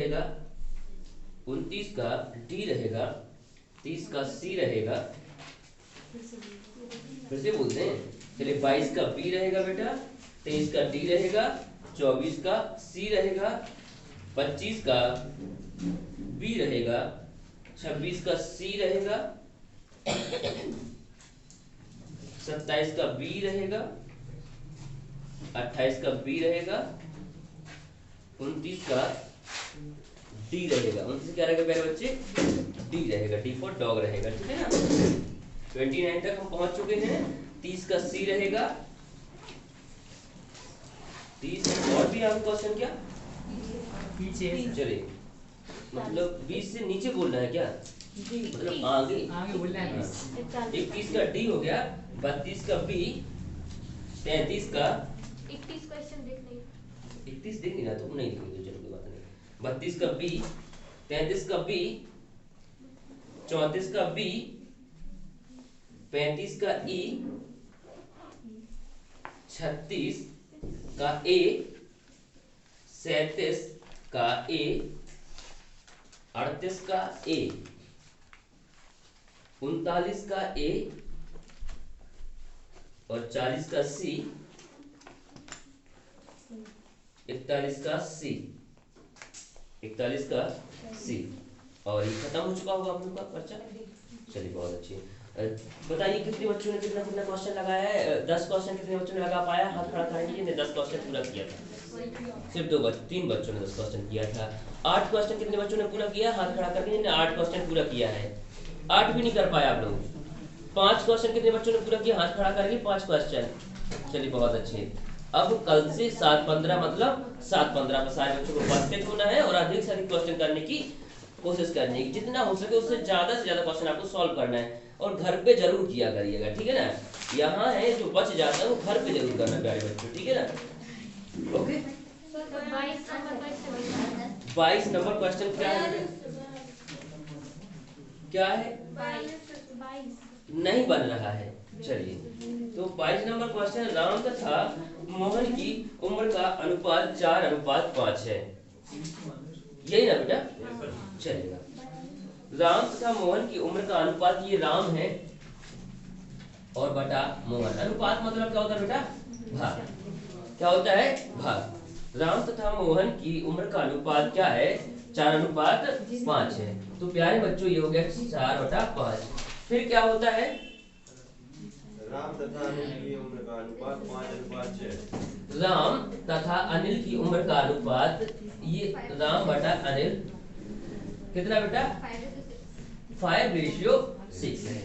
रहेगा, 29 का डी रहेगा, 30 का सी रहेगा, फिर से बोलते हैं, चलिए 22 का बी रहेगा बेटा, 23 का डी रहेगा, 24 का सी रहेगा, 25 का बी रहेगा, 26 का सी रहेगा, 27 का बी रहेगा, 28 का बी रहेगा, 29 का डी रहेगा। 29 क्या रहेगा प्यारे बच्चे? डी रहेगा, डी फॉर डॉग रहेगा, ठीक है ना। 29 तक हम पहुंच चुके हैं। 30 का सी रहेगा, 30 और भी आपका क्वेश्चन क्या पीछे चलिए, मतलब 20 से नीचे बोलना है क्या? मतलब आगे आगे बोलना है। 21 का डी हो गया, 32 का बी, 33 का 31 क्वेश्चन देख नहीं, 31 देख नहीं रहा तो नहीं देखेंगे, चलो कोई बात नहीं। 32 का बी, 33 का बी, 34 का बी, 35 का ई, 36 का ए, 37 का ए, 38 का ए, 39 का ए और 40 का सी, 41 का सी, 41 का सी, और ये खत्म हो चुका होगा आप लोग का पर्चा। चलिए बहुत अच्छी। बताइए कितने बच्चों ने कितना कितना क्वेश्चन लगाया है? 10 क्वेश्चन कितने बच्चों ने लगा पाया? हाथ खड़ा करेंगे जिन्हें 10 क्वेश्चन पूरा किया था। सिर्फ 3 बच्चों ने 10 क्वेश्चन किया था। 8 क्वेश्चन कितने बच्चों ने पूरा किया? हाथ खड़ा करके जिन्हें 8 क्वेश्चन पूरा किया है। 8 भी नहीं कर पाया आप लोग। 5 क्वेश्चन कितने बच्चों ने पूरा किया? हाथ खड़ा करके 5 क्वेश्चन। चलिए बहुत अच्छे। अब कल से 7-15 मतलब 7-15 पर सारे बच्चों को उपस्थित होना है और अधिक से अधिक क्वेश्चन करने की कोशिश करनी है। जितना हो सके उससे ज्यादा क्वेश्चन आपको सॉल्व करना है और घर पे जरूर किया करिएगा, ठीक है ना। यहाँ है जो बच जाता है वो घर पे जरूर करना प्यारे बच्चों, ठीक है ना। ओके, 22 नंबर क्वेश्चन क्या है? क्या है? 22 नहीं बन रहा है। चलिए, तो 22 नंबर क्वेश्चन, राम तथा मोहन की उम्र का अनुपात 4:5 है। यही ना बेटा? चलेगा। राम तथा मोहन की उम्र का अनुपात, ये राम है और बटा मोहन। अनुपात मतलब क्या होता है बेटा? भाग। क्या होता है? भाग। राम तथा मोहन की उम्र का अनुपात क्या है? 4:5 है। तो प्यारे बच्चों ये हो गया 4/5। फिर क्या होता है? राम तथा अनिल की उम्र का अनुपात 5:6। राम तथा अनिल की उम्र का अनुपात, ये राम बटा अनिल कितना बेटा? 5:6 है।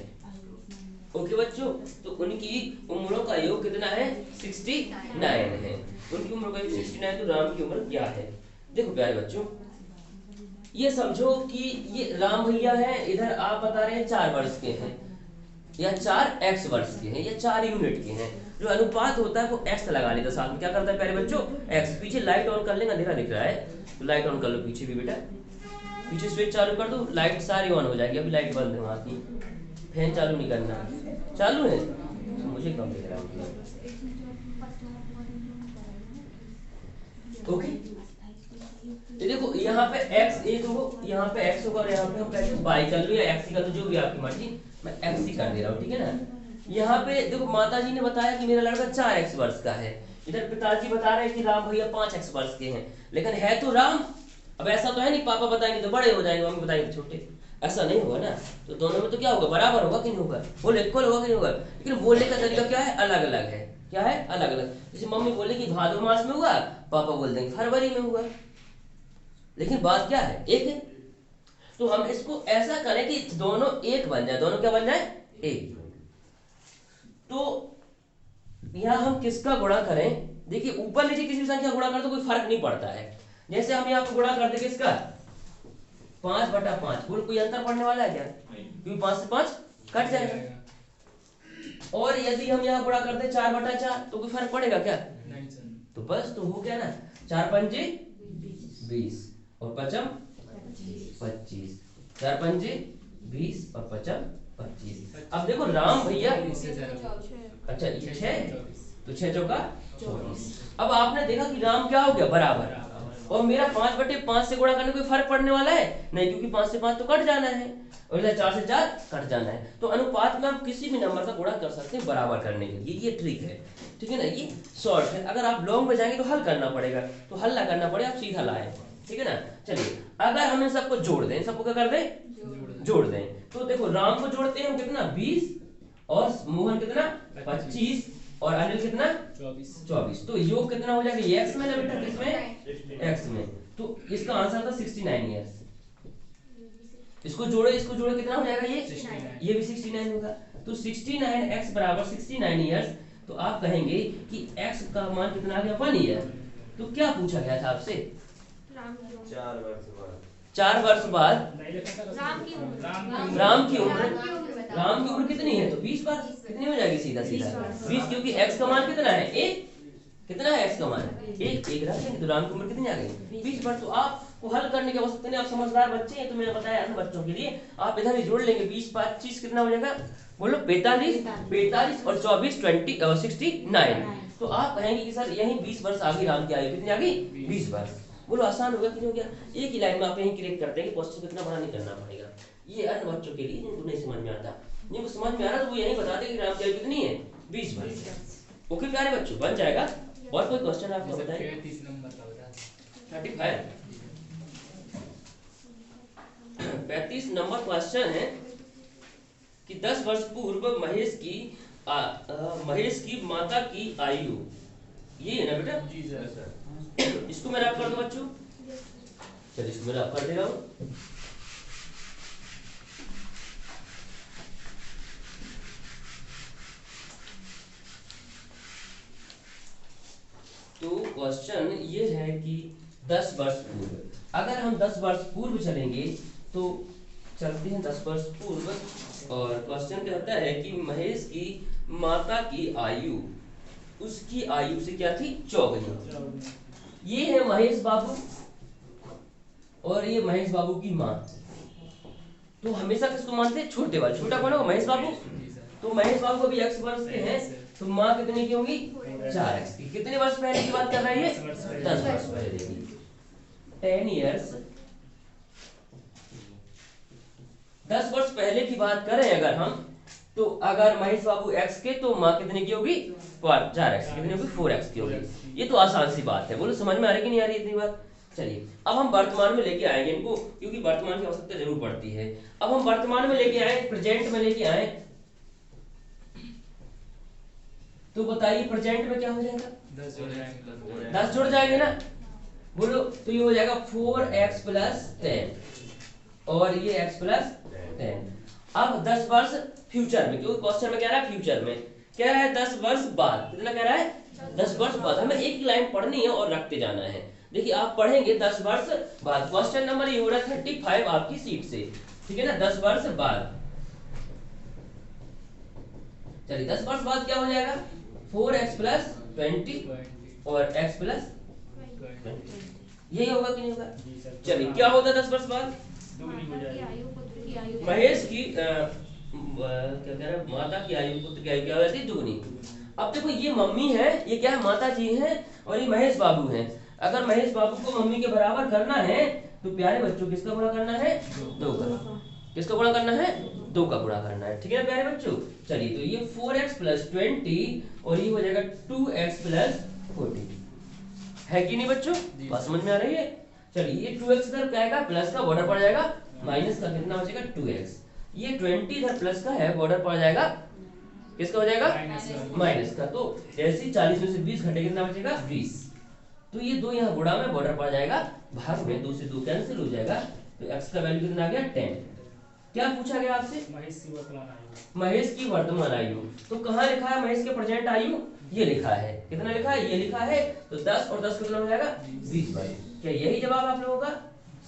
ओके बच्चों, तो उनकी उम्रों का योग कितना है? 69 है। उनकी उम्र का योग 69, तो राम की उम्र क्या है? देखो प्यारे बच्चों, ये समझो कि ये राम भैया है, इधर आप बता रहे हैं 4 वर्ष के हैं या 4x वर्ष के हैं या 4 यूनिट के हैं। जो अनुपात होता है वो x लगा लेता है साथ में। क्या करता है प्यारे बच्चों? x। पीछे लाइट ऑन कर लेंगे, अंधेरा दिख रहा है तो लाइट ऑन कर लो पीछे भी बेटा। पीछे स्विच चालू कर दो, लाइट सारी ऑन हो जाएगी। अभी लाइट बंद है वहाँ की, फैन चालू नहीं करना। चालू है तो मुझे कम दिख रहा है। ओके, तो देखो यहाँ पे x एक हो, यहाँ पे x होगा और यहाँ पे हम कहेंगे y कर लो या x कर लो, जो भी आपकी मर्जी। मैं x ही कर दे रहा हूँ, ठीक है ना। यहाँ पे देखो माता जी ने बताया कि मेरा लड़का 4x वर्ष का है। इधर पिताजी बता रहे हैं कि राम भैया 5x वर्ष के हैं, लेकिन है तो राम। अब ऐसा तो है नहीं पापा बताएंगे तो बड़े हो जाएंगे, मम्मी बताएंगे छोटे, ऐसा नहीं होगा ना। तो दोनों में तो क्या होगा? बराबर होगा कि नहीं होगा? बोले इक्वल होगा कि नहीं होगा? लेकिन बोलने का तरीका क्या है? अलग अलग है। क्या है? अलग अलग। जैसे मम्मी बोले कि भादो मास में हुआ, पापा बोल देंगे फरवरी में हुआ, लेकिन बात क्या है? एक है। तो हम इसको ऐसा करें कि दोनों एक बन जाए। दोनों क्या बन जाए? एक। तो यहां हम किसका गुणा करें? देखिए ऊपर नीचे किसी भी संख्या गुणा कर तो कोई फर्क नहीं पड़ता है। जैसे हम यहाँ पे गुणा करते किसका? 5/5। कोई अंतर पड़ने वाला है क्या? क्योंकि 5 से 5 कट जाएगा। और यदि हम यहाँ गुणा करते 4/4 तो कोई फर्क पड़ेगा क्या? तो बस तो हो गया ना, 4×5 = 20 और 5 = 25। 4×5 = 20 और 5 = 25। अब देखो राम भैया, अच्छा ये 6 तो 6 × 4 = 24। अब आपने देखा कि राम क्या हो गया? बराबर। और मेरा 5/5 से गुणा करने कोई फर्क पड़ने वाला है नहीं, क्योंकि 5 से 5 तो कट जाना है और इधर 4 से 4 कट जाना है। तो अनुपात में हम किसी भी नंबर का गुणा कर सकते हैं बराबर करने के लिए, ये ट्रिक है, ठीक है ना। ये शॉर्ट है। अगर आप लॉन्ग में जाएंगे तो हल करना पड़ेगा, तो हल ना करना पड़े, आप सीधा लाए, ठीक है ना। चलिए अगर हम इन सबको जोड़ दें, सबको क्या कर दें, जोड़ दें, तो देखो राम को जोड़ते हैं हम कितना 20 और मोहन कितना 25 और अनिल कितना 24। तो योग कितना हो जाएगा, ये x में ना बेटा, किसमें, x में। तो इसका आंसर था 69 ईयर्स। इसको जोड़े कितना हो जाएगा, ये भी 69 होगा। तो 69x बराबर 69 ईयर्स। तो आप कहेंगे कि x का मान कितना आ गया 1 ईयर। तो क्या पूछा गया था आपसे, राम की उम्र। 4 वर्ष बाद 4 वर्ष बाद राम की उम्र। राम की उम्र कितनी है, तो 20 वर्ष कितनी हो जाएगी, सीधा सीधा 20, क्योंकि x का मान कितना है, एक कितना है x का मान, एक रख देंगे तो राम की उम्र कितनी आ गई 20 वर्ष। तो आपको हल करने की आवश्यकता नहीं, आप समझदार बच्चे हैं, तो मैंने बताया था बच्चों के लिए आप इधर ही जोड़ लेंगे, 20 25 कितना हो जाएगा, बोलो 45 और 24 69। तो आप कहेंगे कि सर यही 20 वर्ष आ गई राम की आयु, कितनी आ गई 20 वर्ष। बोलो आसान होगा कि नहीं हो गया, एक ही लाइन में आप यही क्लिक करते हैं कि क्वेश्चन कितना बड़ा नहीं करना पड़ेगा। ये अन्य बच्चों के लिए जिनको नहीं समझ में आता, जिनको समझ में आ रहा है तो वो यही बता दे कि राम की आयु कितनी है 20 वर्ष। ओके प्यारे बच्चों, बन जाएगा। और कोई क्वेश्चन आपको बताइए, 35 नंबर क्वेश्चन है कि 10 वर्ष पूर्व महेश की माता की आयु, ये है ना बेटा जी सर। इसको मैं रैप कर दूं बच्चों, चलिए इसको मैं रैप कर दे रहा हूं। तो क्वेश्चन ये है कि 10 वर्ष पूर्व, अगर हम 10 वर्ष पूर्व चलेंगे तो चलते हैं 10 वर्ष पूर्व, और क्वेश्चन कहता है कि महेश की माता की आयु, उसकी आयु से क्या थी, चौगुनी। ये है महेश बाबू और ये महेश बाबू की माँ। तो हमेशा किसको मानते हैं, छोटे वाले, छोटा कौन होगा, महेश बाबू। तो महेश बाबू को भी x वर्ष के हैं, तो माँ कितने की होगी 4x की। कितने वर्ष पहले की बात कर रहा है ये, 10 वर्ष पहले की, 10 ईयर्स। 10 वर्ष पहले की बात करें अगर हम, तो अगर महेश बाबू x के तो माँ कितने की होगी 4x, कितनी होगी 4x की होगी। ये तो आसान सी बात है, बोलो समझ में आ रही कि नहीं आ रही इतनी बात। चलिए अब हम वर्तमान में लेके आएंगे इनको, क्योंकि वर्तमान की आवश्यकता जरूर पड़ती है। अब हम वर्तमान में लेके आए, प्रेजेंट में लेके आए, तो बताइए प्रेजेंट में क्या हो जाएगा, 10 जुड़ जाएंगे ना, बोलो। तो ये हो जाएगा 4x प्लस 10 और ये x प्लस 10। अब 10 वर्ष फ्यूचर में, क्योंकि क्वेश्चन में कह रहा है फ्यूचर में, कह रहा है 10 वर्ष बाद, कितना कह रहा है 10 वर्ष बाद। हमें एक लाइन पढ़नी है और रखते जाना है। देखिए आप पढ़ेंगे 10 वर्ष बाद, क्वेश्चन नंबर ये हो रहा है 35 आपकी सीट से, ठीक है ना, 10 वर्ष बाद। चलिए 10 वर्ष बाद क्या हो जाएगा, 4x प्लस 20 और x प्लस 20, यही होगा कि नहीं होगा। चलिए क्या होता है 10 वर्ष बाद, महेश की क्या कह रहा है, माता की आयु, पुत्र की आयु क्या हो जाती है, दुगनी। अब देखो ये मम्मी है, ये क्या है, माता जी है, और ये महेश बाबू है। अगर महेश बाबू को मम्मी के बराबर करना है तो प्यारे बच्चों किसका गुणा करना है, 2 का। किसका गुणा करना है, 2 का गुणा करना है, ठीक है ना प्यारे बच्चों। चलिए तो ये 4x प्लस 20 और ये हो जाएगा 2x प्लस 40, है कि नहीं बच्चों, बात समझ में आ रही है। चलिए ये 2x इधर क्या आएगा, प्लस का बॉर्डर पड़ जाएगा, माइनस का कितना हो जाएगा 2x। ये 20 इधर प्लस का है, बॉर्डर पड़ जाएगा, किसका हो जाएगा माइनस का। तो जैसे 40 में से 20 घटे कितना बचेगा 20। तो ये 2 यहाँ गुणा में, बॉर्डर पड़ जाएगा भाग में, 2 से 2 कैंसिल हो जाएगा। तो x का वैल्यू कितना आ गया 10। क्या पूछा गया आपसे, महेश की वर्तमान आयु। तो कहाँ लिखा है महेश के प्रेजेंट आयु, ये लिखा है, कितना लिखा है, ये लिखा है। तो 10 और 10 कितना हो जाएगा 20 बार। क्या यही जवाब आप लोगों का,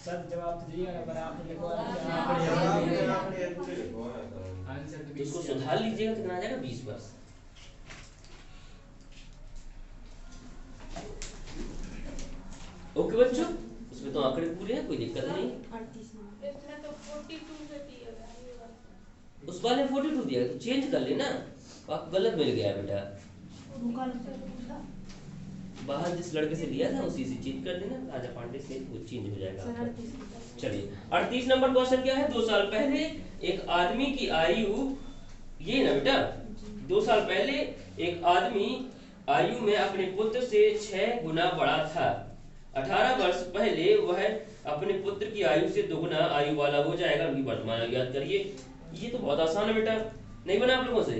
सर जवाब तो दिया पर आपने लिखवाया आंसर तो इसको सुधार लीजिएगा, कितना आ जाएगा 20 वर्ष। ओके बच्चों, इसमें तो आंकड़े पूरे हैं, कोई दिक्कत नहीं। इसमें तो 42 से दिया गया, उस वाले ने 42 दिया, तो चेंज कर लेना, आपको गलत मिल गया बेटा। बाहर जिस लड़के से लिया था उसी से चेंज कर देना, राजा पांडे से वो चेंज हो जाएगा आपका। चलिए 38 नंबर क्वेश्चन क्या है, 2 साल पहले एक आदमी की आयु, ये ना बेटा, 2 साल पहले एक आदमी आयु में अपने पुत्र से 6 गुना बड़ा था। 18 वर्ष पहले वह अपने पुत्र की आयु से 2 गुना आयु वाला हो जाएगा। उनकी वर्तमान आयु याद करिए। ये तो बहुत आसान है बेटा, नहीं बना आप लोगों से?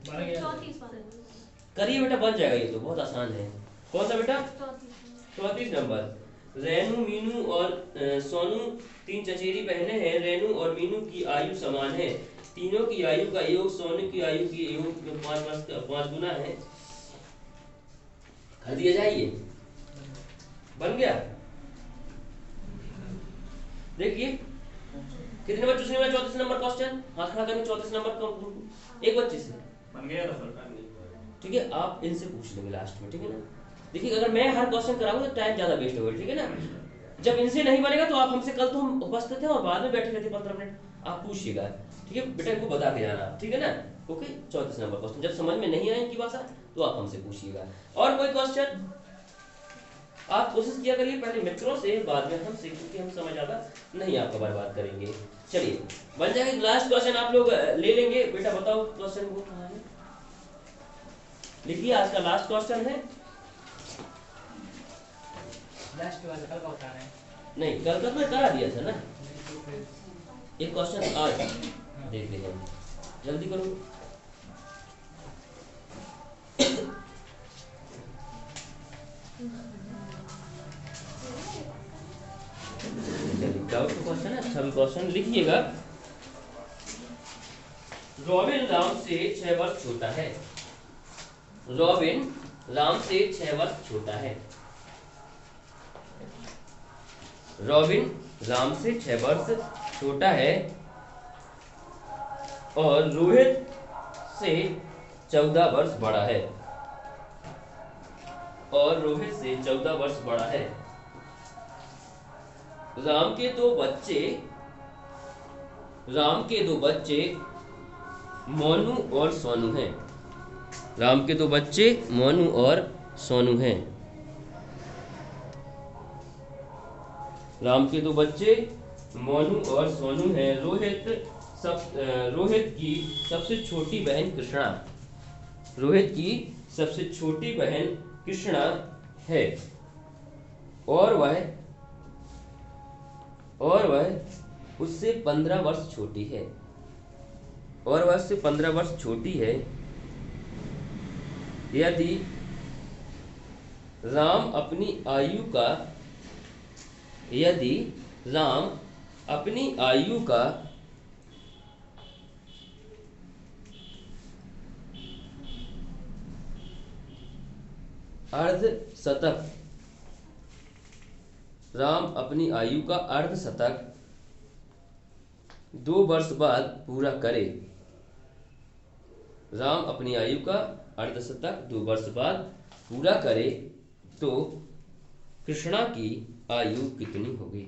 बन गया। 34 करिए बेटा, बन जाएगा, ये तो बहुत आसान है। कौन सा बेटा? 34 नंबर। रेनू, मीनू और सोनू 3 चचेरी बहनें हैं। रेनू और मीनू की आयु समान है। तीनों की आयु का योग सोनू की आयु की योग 5 गुना है। कर दिया जाइए, बन गया। देखिए कितने बच्चों से मिला 34 नंबर क्वेश्चन, हाथ खड़ा करके 34 नंबर का एक बच्चे से बन गया था। ठीक है, आप इनसे पूछ लेंगे लास्ट में, ठीक है ना। देखिए अगर मैं हर क्वेश्चन कराऊंगा तो टाइम ज्यादा वेस्ट होगा, ठीक है ना। जब इनसे नहीं बनेगा तो आप हमसे, कल तो हम उपस्थित थे और बाद में बैठे रहते 15 मिनट, आप पूछिएगा, ठीक है बेटा, इनको बता के जाना, ठीक है ना। ओके, 34 नंबर क्वेश्चन जब समझ में नहीं आए इनकी भाषा तो आप हमसे पूछिएगा। और कोई क्वेश्चन आप कोशिश किया करिए पहले मित्रों से, बाद में हमसे, क्योंकि हम समय ज्यादा नहीं आपका बर्बाद करेंगे। चलिए बन जाएगा। लास्ट क्वेश्चन आप लोग ले लेंगे बेटा, बताओ क्वेश्चन वो कहाँ है, लिखिए। आज का लास्ट क्वेश्चन है। लास्ट वाला कल का बता रहे हैं। नहीं, कल का तो मैं करा दिया था ना। एक क्वेश्चन आज देख लेंगे, जल्दी करो। डाउट क्वेश्चन है, अच्छा क्वेश्चन लिखिएगा। रॉबिन राम से 6 वर्ष छोटा है। रॉबिन राम से 6 वर्ष छोटा है। रॉबिन राम से 6 वर्ष छोटा है और रोहित से 14 वर्ष बड़ा है। और रोहित से 14 वर्ष बड़ा है। राम के दो बच्चे मोनू और सोनू हैं। राम के 2 बच्चे मोनू और सोनू हैं। राम के 2 बच्चे मोनू और सोनू हैं। रोहित की सबसे छोटी बहन कृष्णा, रोहित की सबसे छोटी बहन कृष्णा है और वह उससे 15 वर्ष छोटी है। और वह उससे 15 वर्ष छोटी है। यदि राम अपनी आयु का अर्धशतक 2 वर्ष बाद पूरा करे। राम अपनी आयु का अर्धशतक 2 वर्ष बाद पूरा करे तो कृष्णा की आयु कितनी होगी?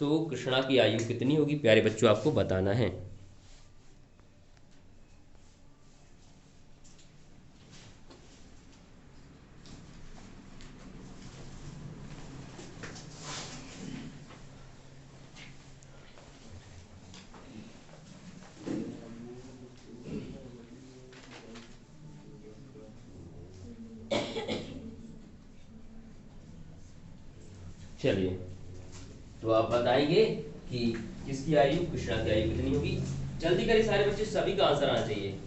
तो कृष्णा की आयु कितनी होगी प्यारे बच्चों, आपको बताना है। चलिए तो आप बताएंगे कि किसकी आयु, कृष्णा की आयु कितनी होगी। जल्दी करिए सारे बच्चे, सभी का आंसर आना चाहिए।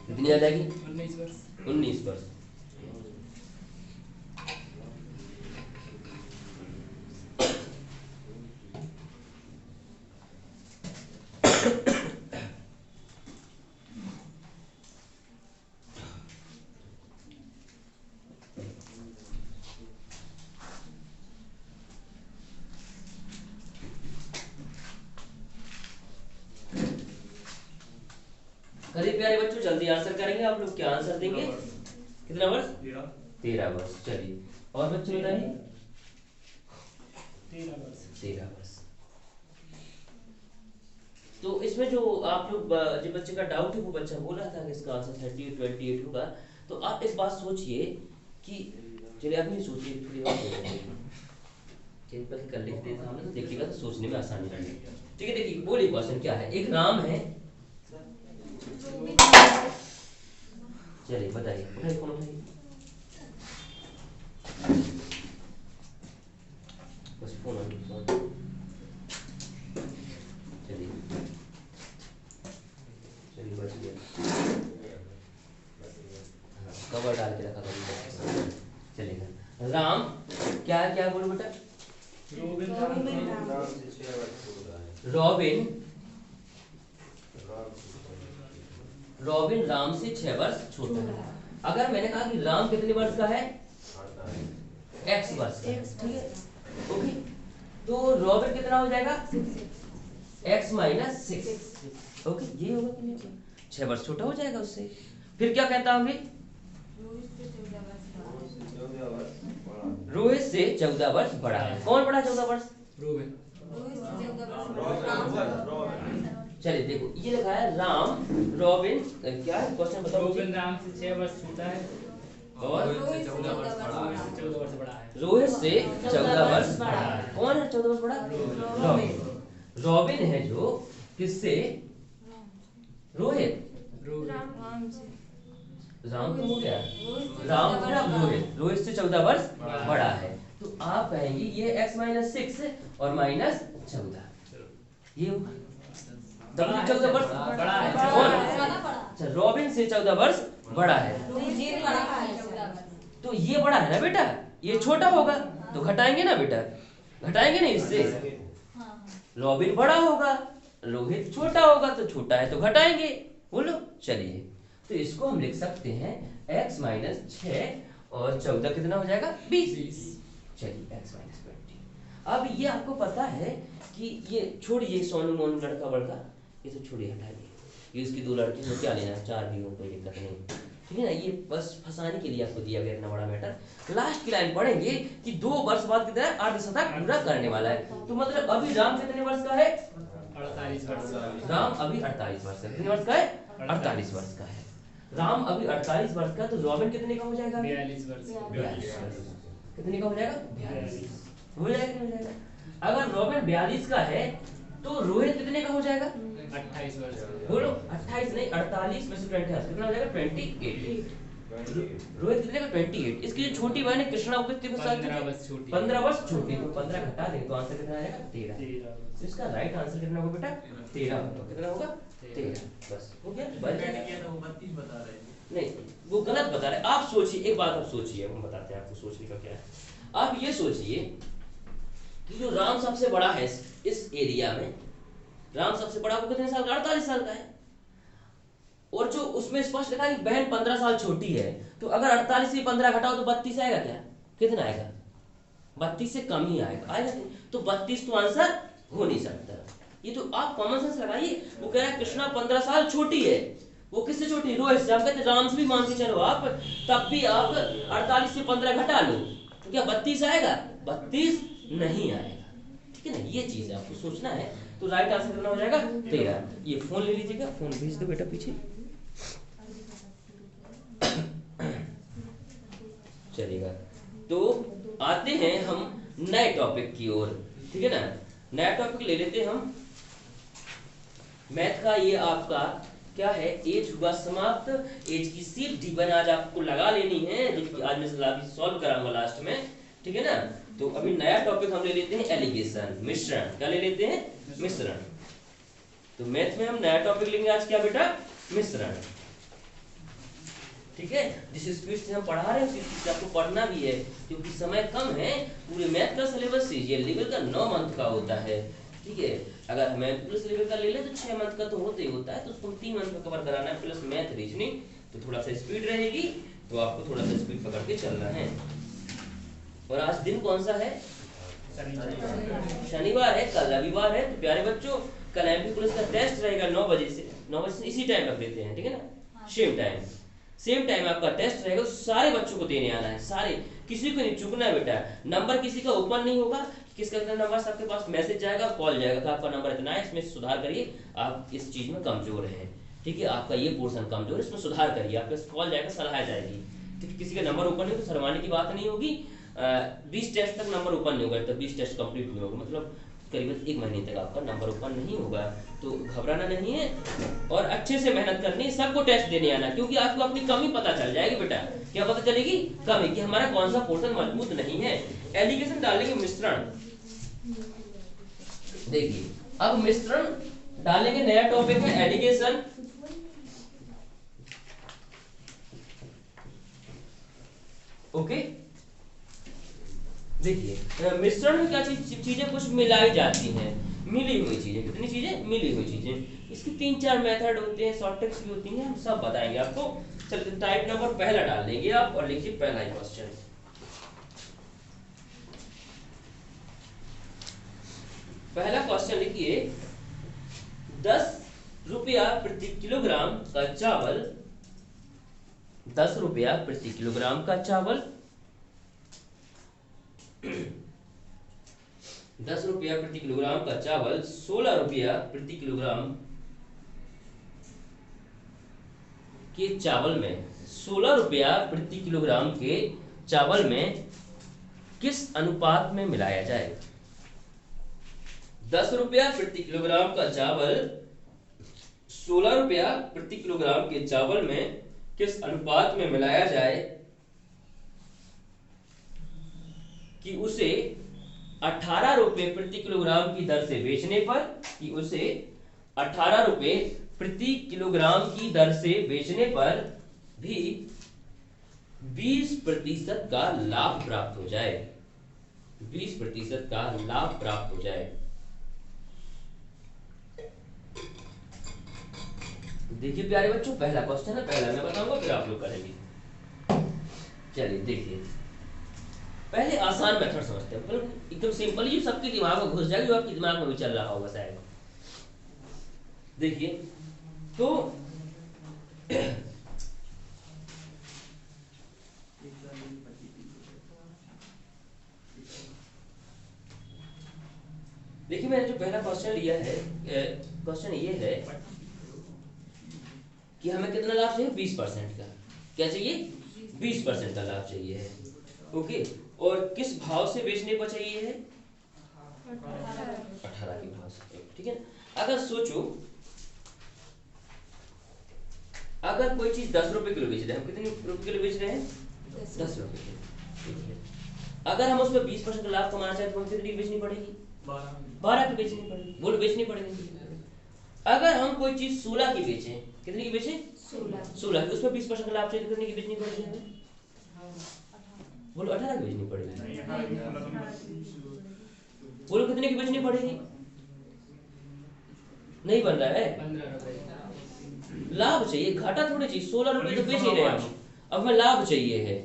कितनी आ जाएगी? 19 वर्ष। 19 वर्ष। करिए प्यारे बच्चों, जल्दी आंसर करेंगे आप लोग। क्या आंसर देंगे? कितना वर्ष? 13 वर्ष। चलिए और बच्चे बताइए। 13 वर्ष। तो इसमें जो आप लोग जो बच्चे का डाउट है वो बच्चा बोल रहा था कि इसका आंसर 28 होगा। तो आप एक बात सोचिए कि चलिए अभी सोचिए थोड़ी और सिंपल कर लेते हैं हमने, तो देखिएगा तो सोचने में आसानी रहेगी। ठीक है, देखिए बोलिए क्वेश्चन क्या है। एक नाम है, चलिए बताइए, उठाइए फोन उठाइए, बस फोन चलिए चलिए बच गया, कवर डाल के रखा था, चलेगा। राम क्या क्या बोलो बेटा? रॉबिन रॉबिन राम से 6 वर्ष छोटा है। अगर मैंने कहा कि राम कितने वर्ष का है? x वर्ष का, ठीक है, ओके। तो रॉबिन कितना हो जाएगा? x माइनस 6, ओके, ये होगा कि नहीं? 6 वर्ष छोटा हो जाएगा उससे। फिर क्या कहता होंगे? रोहित से 14 वर्ष बड़ा है। कौन बड़ा 14 वर्ष? रोबिन। चलिए देखो ये लिखा है राम रॉबिन, क्या है क्वेश्चन बताओ? रोबिन राम से 6 वर्ष छोटा है और रोहित से 14 वर्ष बड़ा है। रोहित से 14 वर्ष बड़ा है। कौन है 14 वर्ष बड़ा? रॉबिन। रॉबिन है जो किससे? रोहित। राम तो हो गया, राम फिर अब रोहित, रोहित से 14 वर्ष बड़ा है। तो आप कहेंगे ये x माइनस 6 और माइनस 14, ये होगा 14 वर्ष बड़ा है। कौन? अच्छा, रॉबिन से 14 वर्ष बड़ा है। तो ये बड़ा है ना बेटा, ये छोटा होगा तो घटाएंगे ना बेटा, घटाएंगे ना इससे। रॉबिन बड़ा होगा, रोहित छोटा होगा, तो छोटा है तो घटाएंगे, बोलो। चलिए तो इसको हम लिख सकते हैं x माइनस 6 और 14 कितना हो जाएगा? 20। चलिए x माइनस 20। अब ये आपको पता है कि ये छोड़िए सोनू मोनू लड़का बड़का, ये तो छोड़िए, हटा दिए। ये उसकी 2 लड़की हो, क्या लेना, 4 भी हो, कोई दिक्कत नहीं, ठीक है ना। ये बस फंसाने के लिए आपको दिया गया इतना बड़ा मैटर। लास्ट की लाइन पढ़ेंगे कि 2 वर्ष बाद कितना है? अर्धशतक पूरा करने वाला है। तो मतलब अभी राम कितने वर्ष का है? 48 वर्ष। राम अभी 48 वर्ष का। कितने वर्ष का है? 48 वर्ष का है। राम अभी 48 वर्ष का, तो रॉबिन कितने का हो जाएगा? 42 वर्ष। 42 वर्ष। कितने का हो जाएगा? 42 हो जाएगा, हो जाएगा। अगर रॉबिन 42 का है तो रोहित कितने का हो जाएगा? 28 वर्ष। बोलो 28 नहीं, 48 में से 20 कितना हो जाएगा? 28। रोहित कितने का? 28। इसकी जो छोटी बहन है कृष्णा, वो कितने वर्ष की? 15 वर्ष छोटी। 15 वर्ष छोटी, तो 15 घटा देंगे तो आंसर कितना आ जाएगा? 13। इसका राइट आंसर कितना होगा बेटा? 13 होगा। कितना होगा? 13। बस हो गया, बन जाएगा। तो 32 बता रहे हैं। नहीं, वो गलत बता रहे। आप सोचिए, एक बात आप सोचिए, हम बताते हैं आपको सोचने का क्या है। आप ये सोचिए कि जो राम सबसे बड़ा है इस एरिया में, राम सबसे बड़ा, वो कितने साल का? 48 साल का है। और जो उसमें स्पष्ट लिखा है कि बहन 15 साल छोटी है, तो अगर 48 से 15 घटाओ तो 32 आएगा क्या? कितना आएगा? 32 से कम ही आएगा, आएगा नहीं। तो 32 तो आंसर हो नहीं सकता। ये तो आप कॉमन सेंस लगाइए। वो कह रहा है कृष्णा 15 साल छोटी है, वो किससे छोटी? रोहित से। आप कहते राम से भी मान के चलो आप, तब भी आप 48 से 15 घटा लो तो क्या 32 आएगा? 32 नहीं आएगा, ठीक है ना। ये चीज आपको सोचना है। तो राइट आंसर कितना हो जाएगा? 13। ये फोन ले लीजिएगा, फोन भेज दो बेटा पीछे। चलेगा, तो आते हैं हम नए टॉपिक की ओर, ठीक है ना। नया टॉपिक ले लेते हैं हम मैथ का। ये आपका क्या है? एज हुआ समाप्त। एज की सीट D1 आज आपको लगा लेनी है, जो कि आज मैं सॉल्व कराऊंगा लास्ट में, ठीक है ना। तो अभी नया टॉपिक हम ले लेते हैं एलिगेशन, मिश्रण। क्या ले लेते हैं? मिश्रण। तो मैथ में हम नया टॉपिक लेंगे आज, क्या बेटा? मिश्रण, ठीक है। जिस स्पीड से हम पढ़ा रहे हैं उसी स्पीड से आपको पढ़ना भी है, क्योंकि समय कम है। पूरे मैथ का सिलेबस सीजीएल लेवल का 9 मंथ का होता है, ठीक है। अगर हमें प्लस लेवल का ले ले तो 6 मंथ का तो होते ही होता है, तो उसको 3 मंथ में कवर कराना है, प्लस मैथ रीजनिंग। तो थोड़ा सा स्पीड रहेगी, तो आपको थोड़ा सा स्पीड पकड़ के चलना है। और आज दिन कौन सा है? शनिवार है, कल रविवार है। तो प्यारे बच्चों, कल एमपी पुलिस का टेस्ट रहेगा 9 बजे से। 9 बजे से इसी टाइम रख देते हैं, ठीक है ना, सेम टाइम आपका टेस्ट रहेगा, सारे बच्चों को देने आना है, सारे, किसी को नहीं चूकना है बेटा। नंबर किसी का ओपन नहीं होगा, किसका कितना नंबर सबके पास मैसेज जाएगा, कॉल जाएगा कि आपका नंबर इतना है, इसमें सुधार करिए, आप इस चीज में कमजोर हैं, ठीक है, आपका ये पोर्शन कमजोर है, इसमें सुधार करिए, आपके कॉल जाएगा, सलाह जाएगी। किसी का नंबर ओपन नहीं तो शर्माने की बात नहीं होगी। 20 टेस्ट तक नंबर ओपन नहीं होगा, तब 20 टेस्ट कंप्लीट नहीं होगा, मतलब करीबन 1 महीने तक आपका नंबर ओपन नहीं होगा। तो घबराना नहीं है और अच्छे से मेहनत करनी है, सबको टेस्ट देने आना, क्योंकि आपको अपनी कमी पता चल जाएगी बेटा। क्या पता चलेगी? कमी, कि हमारा कौन सा पोर्शन मजबूत नहीं है। एलिगेशन डालेंगे मिश्रण, देखिए अब मिश्रण डालेंगे, नया टॉपिक है एलिगेशन। ओके, देखिए मिश्रण में क्या चीजें कुछ मिलाई जाती हैं, मिली हुई चीजें, कितनी चीजें? मिली हुई चीजें। इसकी 3-4 मेथड होते हैं, शॉर्ट ट्रिक्स भी होती हैं, हम सब बताएंगे आपको। चलिए टाइप नंबर पहला डाल देंगे आप और लिखिए पहला ही क्वेश्चन। पहला क्वेश्चन लिखिए, 10 रुपया प्रति किलोग्राम का चावल, 10 रुपया प्रति किलोग्राम का चावल 10 रुपया प्रति किलोग्राम का चावल 16 रुपया प्रति किलोग्राम के चावल में, 16 रुपया प्रति किलोग्राम के चावल में किस अनुपात में मिलाया जाए? 10 रुपया प्रति किलोग्राम का चावल 16 रुपया प्रति किलोग्राम के चावल में किस अनुपात में मिलाया जाए कि उसे 18 रुपए प्रति किलोग्राम की दर से बेचने पर, कि उसे 18 रुपए प्रति किलोग्राम की दर से बेचने पर भी 20% का लाभ प्राप्त हो जाए, 20% का लाभ प्राप्त हो जाए। देखिए प्यारे बच्चों, पहला क्वेश्चन है, पहला मैं बताऊंगा फिर आप लोग करेंगे। चलिए देखिए, पहले आसान मेथड समझते हैं, बिल्कुल एकदम सिंपल, ये सबके दिमाग में घुस जाएगा, जो आपके दिमाग में भी चल रहा होगा शायद। देखिए तो देखिए मैंने जो पहला क्वेश्चन लिया है, क्वेश्चन ये है कि हमें कितना लाभ चाहिए? 20% का। क्या चाहिए? 20% का लाभ चाहिए है। ओके, और किस भाव से बेचने को चाहिए है? 18 के भाव से, ठीक है ना। अगर सोचो, अगर कोई चीज 10 रुपए किलो बेच रहे हैं, हम कितने रुपए किलो बेच रहे हैं? 10 रुपए किलो। अगर हम उसमें 20% का लाभ कमाना चाहते तो हमें कितनी बेचनी पड़ेगी? 12 की बेचनी पड़ेगी, बोलो बेचनी पड़ेगी। अगर हम कोई चीज 16 की बेचें, कितने की बेचें? 16 की, उसमें 20% का लाभ चाहिए तो कितने की बेचनी पड़ेगी हमें? बोलो 18 की बेचनी पड़ेगी। बोलो कितने की बेचनी पड़ेगी? नहीं बन रहा है, 15 रुपए। लाभ चाहिए, घाटा थोड़ी चाहिए। 16 रुपए तो बेच ही रहे हैं हम, अब हमें लाभ चाहिए है।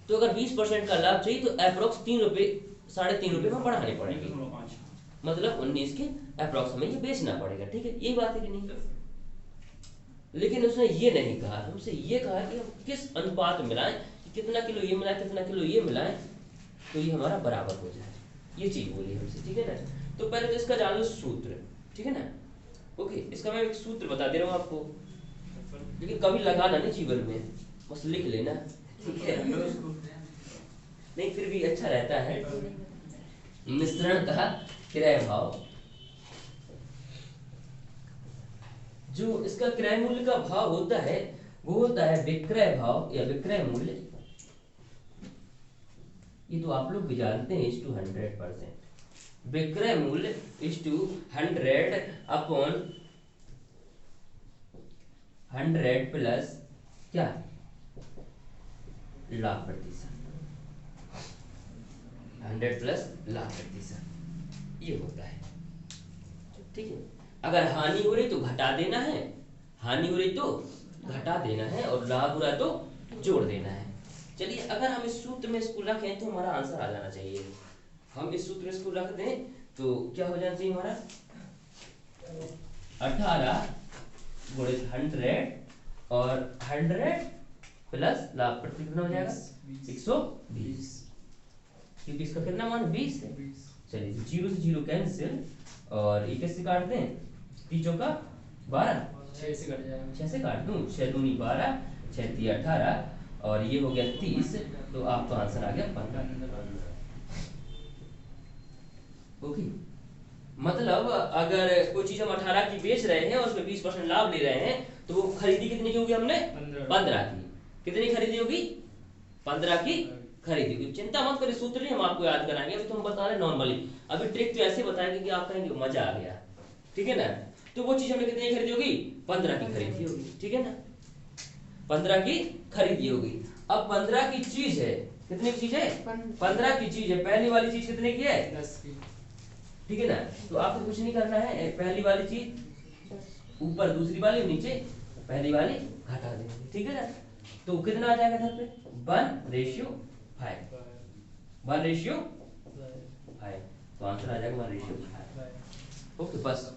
तो अगर 20% का लाभ चाहिए तो अप्रोक्स 3 रुपए, 3.5 रुपए में बढ़ाने पड़ेंगे, मतलब 19 के अप्रोक्स हमें ये बेचना पड़ेगा, ठीक है, यही बात है कि नहीं? लेकिन उसने ये नहीं कहा, हमसे ये कहा कि हम किस अनुपात में मिलाएं, कि कितना किलो ये मिलाएं, कितना किलो ये मिलाएं, तो ये हमारा बराबर हो जाए, ये चीज बोली हमसे, ठीक है ना। तो पहले तो इसका जान लो सूत्र, ठीक है ना। ओके, इसका मैं एक सूत्र बता दे रहा हूँ आपको, लेकिन कभी लगाना नहीं जीवन में, बस लिख लेना, ठीक है। नहीं फिर भी अच्छा रहता है। मिश्रण का क्रय भाव, जो इसका क्रय मूल्य का भाव होता है वो होता है विक्रय भाव या विक्रय मूल्य। ये तो आप लोग भी जानते हैं, इज टू 100%। विक्रय मूल्य इज टू 100 अपॉन 100 प्लस क्या? लाभ प्रतिशत, 100 प्लस लाभ प्रतिशत, ये होता है, ठीक है। अगर हानि हो रही तो घटा देना है, हानि हो रही तो घटा देना है, और लाभ हो रहा तो जोड़ देना है। चलिए अगर हम इस सूत्र में इसको रखें तो हमारा आंसर आ जाना चाहिए। हम इस सूत्र में इसको रख दें तो क्या हो जाना चाहिए हमारा? 18 गुणित 100 और 100 प्लस लाभ प्रति कितना हो जाएगा 120, क्योंकि इसका कितना मान 20 है। चलिए 0 से 0 कैंसिल और ये कैसे काट दें, 3 चौका 12, 6 से कट जाएगा। 6 से काट दूं, 6 दूनी 12, 6 तिया 18 और ये हो गया 30, तो आपका आंसर आ गया 15। ओके, मतलब अगर कोई चीज हम 18 की बेच रहे हैं और उसमें 20% लाभ ले रहे हैं तो वो खरीदी कितनी की होगी हमने 15 की। कितनी खरीदी होगी 15 की खरीदी होगी। चिंता मत करिए, सूत्र नहीं हम आपको याद कराएंगे, अभी तो हम बता रहे नॉर्मली। अभी ट्रिक तो ऐसे बताएंगे कि आप कहेंगे मजा आ गया, ठीक है ना। तो वो चीज हमने कितनी खरीदी होगी 15 की खरीदी होगी, ठीक है ना, 15 की खरीदी होगी। अब 15 की चीज है, कितने की चीज है 15 की चीज है। पहली वाली चीज कितने की है 10 की, ठीक है ना। तो आपको कुछ नहीं करना है, पहली वाली चीज ऊपर, दूसरी वाली नीचे, पहली वाली घटा देंगे, ठीक है ना। तो कितना आ जाएगा इधर पे 1:5, 1:5, तो आंसर आ जाएगा 1:5। ओके, बस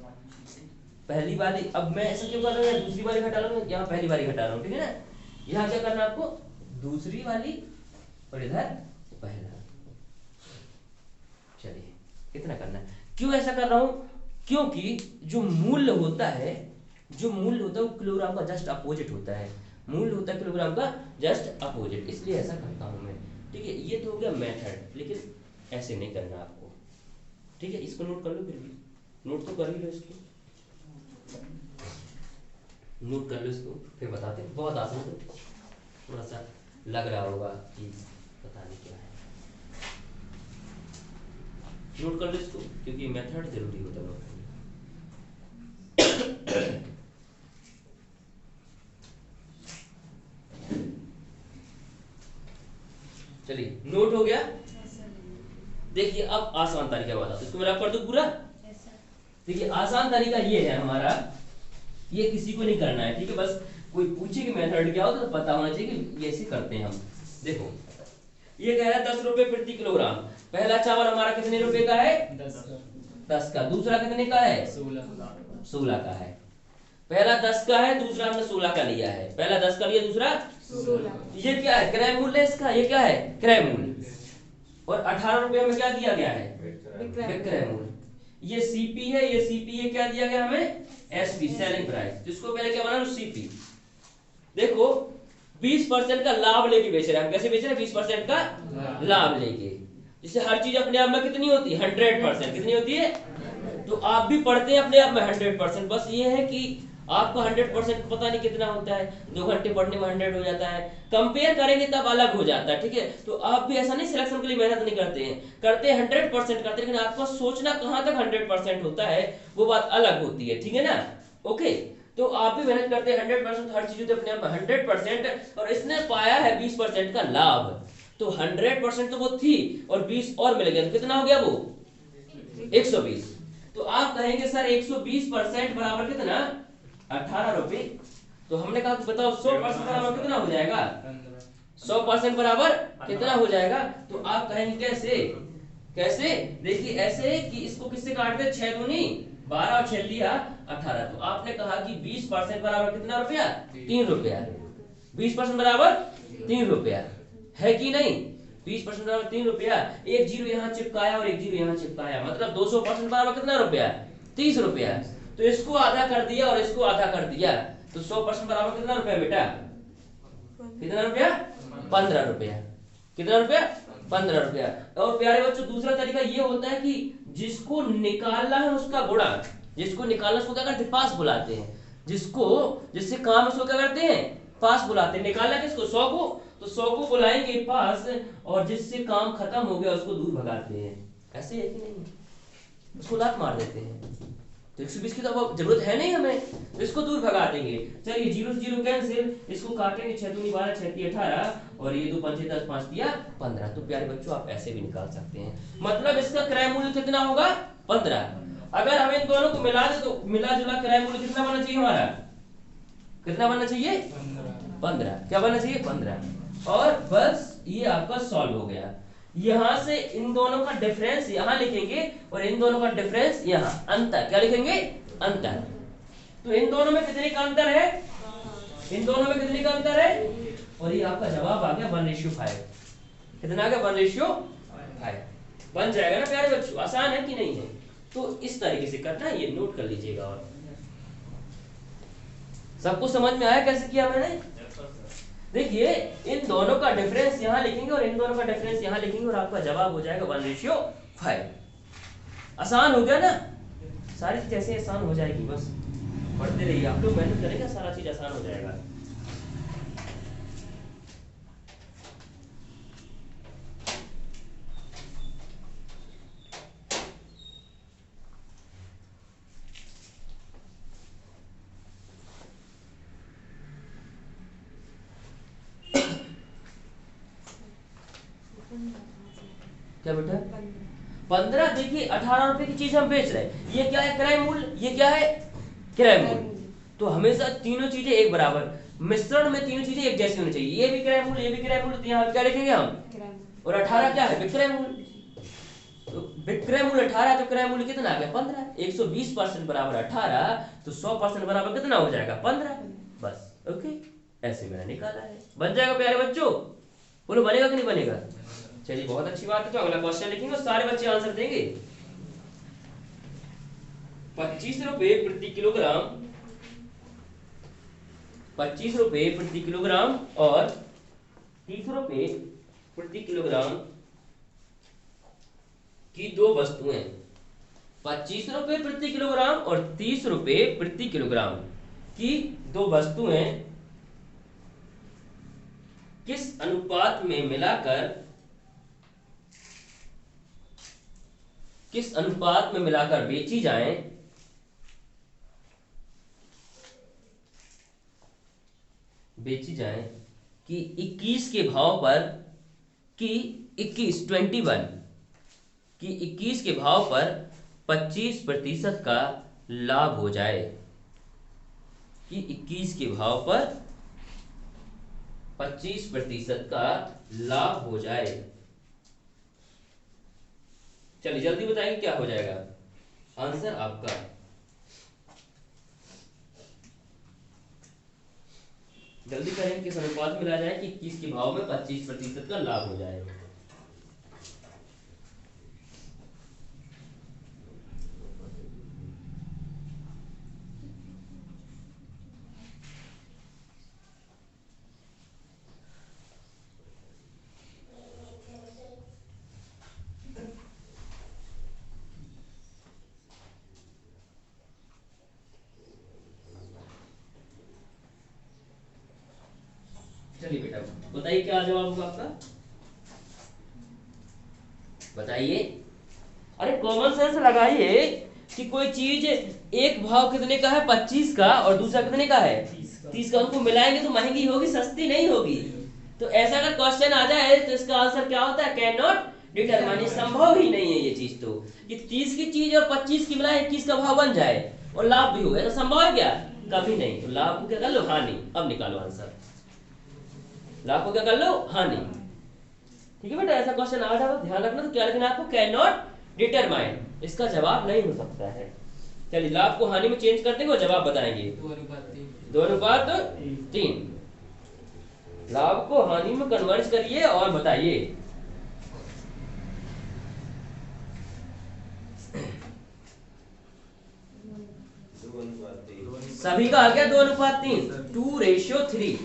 पहली वाली। अब मैं ऐसा क्यों कर रहा हूँ, दूसरी वाली घटा रहा हूँ, यहाँ पहली वाली घटा रहा हूँ, ठीक है ना। यहाँ क्या करना आपको, दूसरी वाली और इधर पहला। चलिए कितना करना है, क्यों ऐसा कर रहा हूँ, क्योंकि जो मूल्य होता है वो किलोग्राम का जस्ट अपोजिट होता है। मूल्य होता है किलोग्राम का जस्ट अपोजिट, इसलिए ऐसा करता हूँ मैं, ठीक है। ये तो हो गया मेथड, लेकिन ऐसे नहीं करना आपको, ठीक है। इसको नोट कर लो, फिर भी नोट तो कर ही लो, इसको नोट कर लो, इसको फिर बताते हैं। बहुत आसान है, थोड़ा सा लग रहा होगा कि पता नहीं क्या है। नोट कर लो इसको, क्योंकि मेथड जरूरी होता है नोट करना। चलिए नोट हो गया। देखिए अब आसान तरीका बताता हूं, इसको मेरा कर दो पूरा। देखिए आसान तरीका ये है हमारा, ये किसी को नहीं करना है, ठीक है। बस कोई पूछे कि मेथड क्या होता है तो पता होना चाहिए कि ये ऐसे करते हैं हम। देखो ये कह रहा है 10 रुपए प्रति किलोग्राम। पहला चावल हमारा कितने रुपए का है 10 का। दूसरा कितने का है 16 का है। पहला 10 का है, दूसरा हमने 16 का लिया है। पहला 10 का लिया, दूसरा 16। ये क्या है, क्रय मूल्य इसका, ये क्या है क्रय मूल्य। और 18 रुपए में क्या दिया गया है विक्रय मूल्य। ये सीपी है, ये सीपी, ये क्या दिया गया हमें एसपी सेलिंग प्राइस, जिसको पहले क्या बना सीपी। देखो 20% का लाभ लेके बेच रहे हैं हम। कैसे बेच रहे हैं 20% का लाभ लेके, जिससे हर चीज अपने आप में कितनी होती है 100%। कितनी होती है, तो आप भी पढ़ते हैं अपने आप में 100%। बस ये है कि आपको 100% पता नहीं कितना होता है, 2 घंटे पढ़ने में 100 हो जाता है। कंपेयर करेंगे तब अलग हो जाता है, ठीक है। तो आप भी ऐसा नहीं सिलेक्शन के लिए मेहनत नहीं करते हैं, करते हैं 100% करते हैं, लेकिन आपको सोचना कहाँ तक 100% होता है वो बात अलग होती है, ठीक है ना। ओके, तो आप भी मेहनत करते हैं 100%, हर चीज अपने आप में 100%। और इसने पाया है 20% का लाभ, तो 100% तो वो थी और 20 और मिल गया, तो कितना हो गया वो 120। तो आप कहेंगे सर 120% बराबर कितना 18 रुपए। तो हमने कहा बताओ 100% बराबर कितना हो जाएगा 100% बराबर कितना हो जाएगा। तो आप कहेंगे कैसे, कैसे देखिए ऐसे कि इसको किससे काट दे, 6 दूनी 12 और 6 दिया 18। तो आपने कहा कि 20% बराबर कितना रुपया 3 रुपया। 20% बराबर 3 रुपया है कि नहीं। 20% बराबर 3 रुपया। एक जीरो यहाँ चिपकाया और एक जीरो यहाँ चिपकाया, मतलब 200% बराबर कितना रुपया 30 रुपया। तो इसको आधा कर दिया और इसको आधा कर दिया, तो 100% बराबर कितना रुपया बेटा, कितना रुपया 15 रुपया। कितना रुपया 15 रुपया। और प्यारे बच्चों दूसरा तरीका ये होता है कि जिसको निकालना है उसका गुणा, जिसको निकालना उसको क्या करते हैं पास बुलाते हैं। जिसको जिससे काम उसको क्या करते हैं पास बुलाते हैं। निकालना किसको 100 को, तो 100 को बुलाएंगे पास, और जिससे काम खत्म हो गया उसको दूर भगाते हैं। ऐसे है कि नहीं, उसको लात मार देते हैं। तो 120 की तो जरूरत है नहीं हमें, तो इसको दूर भगा देंगे। चलिए 0 से 0 कैंसिल, इसको काटेंगे 6 दूनी 12 6 3 18 और ये 2 5 10 5 दिया 15। तो प्यारे बच्चों आप ऐसे भी निकाल सकते हैं, मतलब इसका क्रय मूल्य कितना होगा 15। अगर हम इन दोनों को मिला दे तो मिला जुला क्रय मूल्य कितना बनना चाहिए हमारा, कितना बनना चाहिए 15। क्या बनना चाहिए 15। और बस ये आपका सॉल्व हो गया। यहां से इन दोनों का डिफरेंस यहां लिखेंगे और इन दोनों का डिफरेंस यहां, अंतर क्या लिखेंगे अंतर। तो इन दोनों में कितने का अंतर है, इन दोनों में कितने का अंतर है, और ये आपका जवाब आ गया 1:5। कितना आ गया, 1:5। बन जाएगा ना प्यारे बच्चों, आसान है कि नहीं है। तो इस तरीके से करना है, ये नोट कर लीजिएगा। और सबको समझ में आया कैसे किया मैंने? देखिए इन दोनों का डिफरेंस यहाँ लिखेंगे और इन दोनों का डिफरेंस यहाँ लिखेंगे और आपका जवाब हो जाएगा 1:5। आसान हो गया ना, सारी चीज ऐसे आसान हो जाएगी, बस पढ़ते रहिए आप लोग, मेहनत करेंगे सारा चीज आसान हो जाएगा। क्या बेटा 15? देखिए 18 रुपए की चीज हम बेच रहे हैं, ये क्या है, क्रय मूल्य, ये क्या है, क्रय मूल्य। तो हमेशा तीनों चीजें एक बराबर, मिश्रण में तीनों चीजें एक जैसी होनी चाहिए, ये भी क्रय मूल्य, ये भी क्रय मूल्य, तो यहाँ क्या लिखेंगे हम, और 18 क्या है, विक्रय मूल्य। तो विक्रय मूल्य 18, तो क्रय मूल्य कितना आ गया 15। 120% बराबर 18, तो 100% बराबर कितना हो जाएगा 15। बस ओके, ऐसे मैंने निकाला है। बन जाएगा प्यारे बच्चों, बोलो बनेगा कि नहीं बनेगा? चलिए बहुत अच्छी बात है। तो अगला क्वेश्चन लिखेंगे और सारे बच्चे आंसर देंगे। 25 रुपए प्रति किलोग्राम, 25 रुपए प्रति किलोग्राम और 30 रुपए प्रति किलोग्राम की दो वस्तुएं, 25 रुपए प्रति किलोग्राम और 30 रुपए प्रति किलोग्राम की दो वस्तुएं किस अनुपात में मिलाकर, किस अनुपात में मिलाकर बेची जाएं, बेची जाएं कि 21 के भाव पर, कि 21 कि 21 के भाव पर 25% का लाभ हो जाए, कि 21 के भाव पर 25% का लाभ हो जाए। चलिए जल्दी बताइए क्या हो जाएगा आंसर आपका। जल्दी करें, किस अनुपात में मिला जाए कि 21 के भाव में 25% का लाभ हो जाए। चलिए बेटा बताइए क्या जवाब होगा आपका, बताइए। अरे कॉमन सेंस लगाइए कि कोई चीज एक भाव कितने का है 25 का और दूसरा कितने का है 30 का, उनको मिलाएंगे तो महंगी होगी, सस्ती नहीं होगी। तो ऐसा अगर क्वेश्चन आ जाए तो इसका आंसर क्या होता है, कैन नॉट डिटरमाइन, संभव ही नहीं है ये चीज। तो कि 30 की चीज और 25 की मिलाए 21 का भाव बन जाए और लाभ भी हो, ऐसा संभव है क्या, कभी नहीं। तो लाभ को क्या कर लो, हानि। अब निकालो आंसर, लाभ को क्या कर लो, हानि। ठीक है बेटा, ऐसा क्वेश्चन आ जाए ध्यान रखना। तो क्या लिखना है आपको, कैन नॉट डिटरमाइन, इसका जवाब नहीं हो सकता है। चलिए लाभ को हानि में चेंज कर देंगे और जवाब बताएंगे। 2:3। लाभ को हानि में कन्वर्ट करिए और बताइए। सभी का आ गया 2:3, 2:3।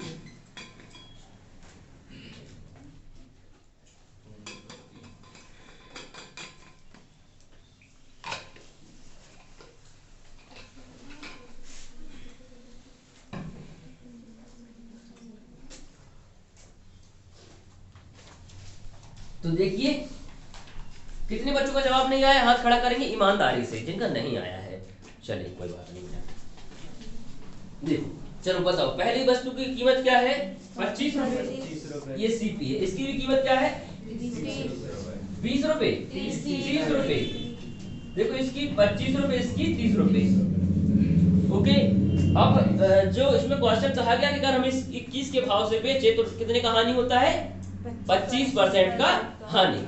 तो देखिए कितने बच्चों का जवाब नहीं आया, हाथ खड़ा करेंगे ईमानदारी से, जिनका नहीं आया है। चलिए कोई बात नहीं। देखो चलो बताओ, पहली वस्तु की कीमत क्या है 25 रुपए, ये सीपी है, इसकी भी कीमत क्या है 20 रुपए, 30 रुपए। देखो इसकी 25 रुपए, इसकी 30 रुपए। ओके, अब जो इसमें क्वेश्चन कहा गया कि अगर हम इस 21 के भाव से बेचे तो कितने का हानि होता है, 25% का हानि।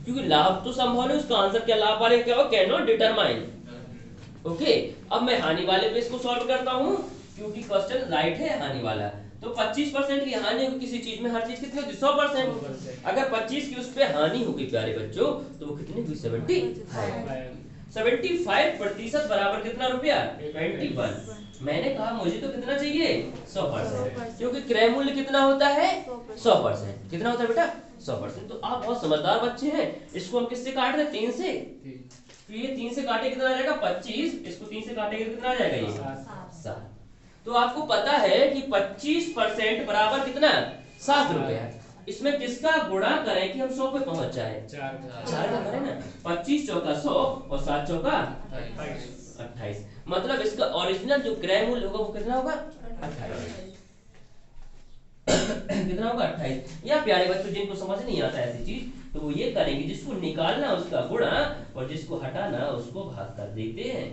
क्योंकि लाभ तो संभव है, उसका आंसर क्या लाभ वाले क्या हो, कैन नॉट डिटरमाइन। ओके, अब मैं हानि वाले पे इसको सॉल्व करता हूँ, क्योंकि क्वेश्चन राइट है हानि वाला। तो 25% की हानि होगी किसी चीज में, हर चीज कितनी होती है 100%। 100%। अगर 25 की उस पे हानि होगी प्यारे बच्चों, तो वो कितनी हुई 75। 75% बराबर कितना रुपया 21। मैंने कहा मुझे तो कितना चाहिए 100%, क्योंकि क्रय मूल्य कितना होता है 100%। कितना होता है बेटा 100%। तो आप बहुत समझदार बच्चे हैं। इसको हम किससे काट रहे हैं 3 से, तो ये 3 से काटे कितना आ जाएगा 25, इसको 3 से काटेंगे तो कितना आ जाएगा ये 7। तो आपको पता है कि 25% बराबर कितना 7 रुपया। इसमें किसका गुणा करें कि हम 100 पे पहुंच जाए, 4 का करें ना। 25 चौका 100 और 7 चौका 28। मतलब इसका ओरिजिनल जो क्रय मूल्य होगा वो कितना होगा 28। कितना होगा 28। या प्यारे बच्चों जिनको समझ नहीं आता ऐसी चीज, तो वो ये करेंगे जिसको निकालना उसका गुणा और जिसको हटाना उसको भाग कर देते हैं।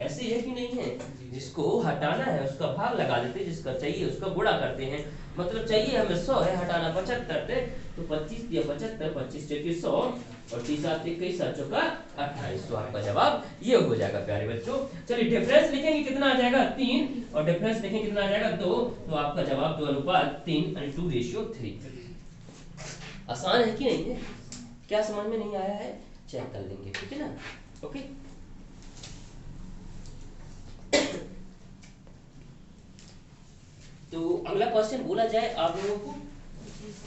ऐसे है कि नहीं है, जिसको हटाना है उसका भाग लगा देते हैं, जिसका चाहिए उसका गुणा करते हैं। मतलब चाहिए हमें 100 है, हटाना 75 है, तो 25 दिया 75, 25 चौके 100 और 30 7 21 7 चौका 28। तो आपका जवाब ये हो जाएगा प्यारे बच्चों। चलिए डिफरेंस लिखेंगे कितना आ जाएगा 3, और डिफरेंस लिखेंगे कितना आ जाएगा 2। तो आपका जवाब 2:3 यानी 2:3। आसान है कि नहीं है? क्या समझ में नहीं आया है चेक कर लेंगे, ठीक है ना। ओके, तो अगला क्वेश्चन बोला जाए आप लोगों को,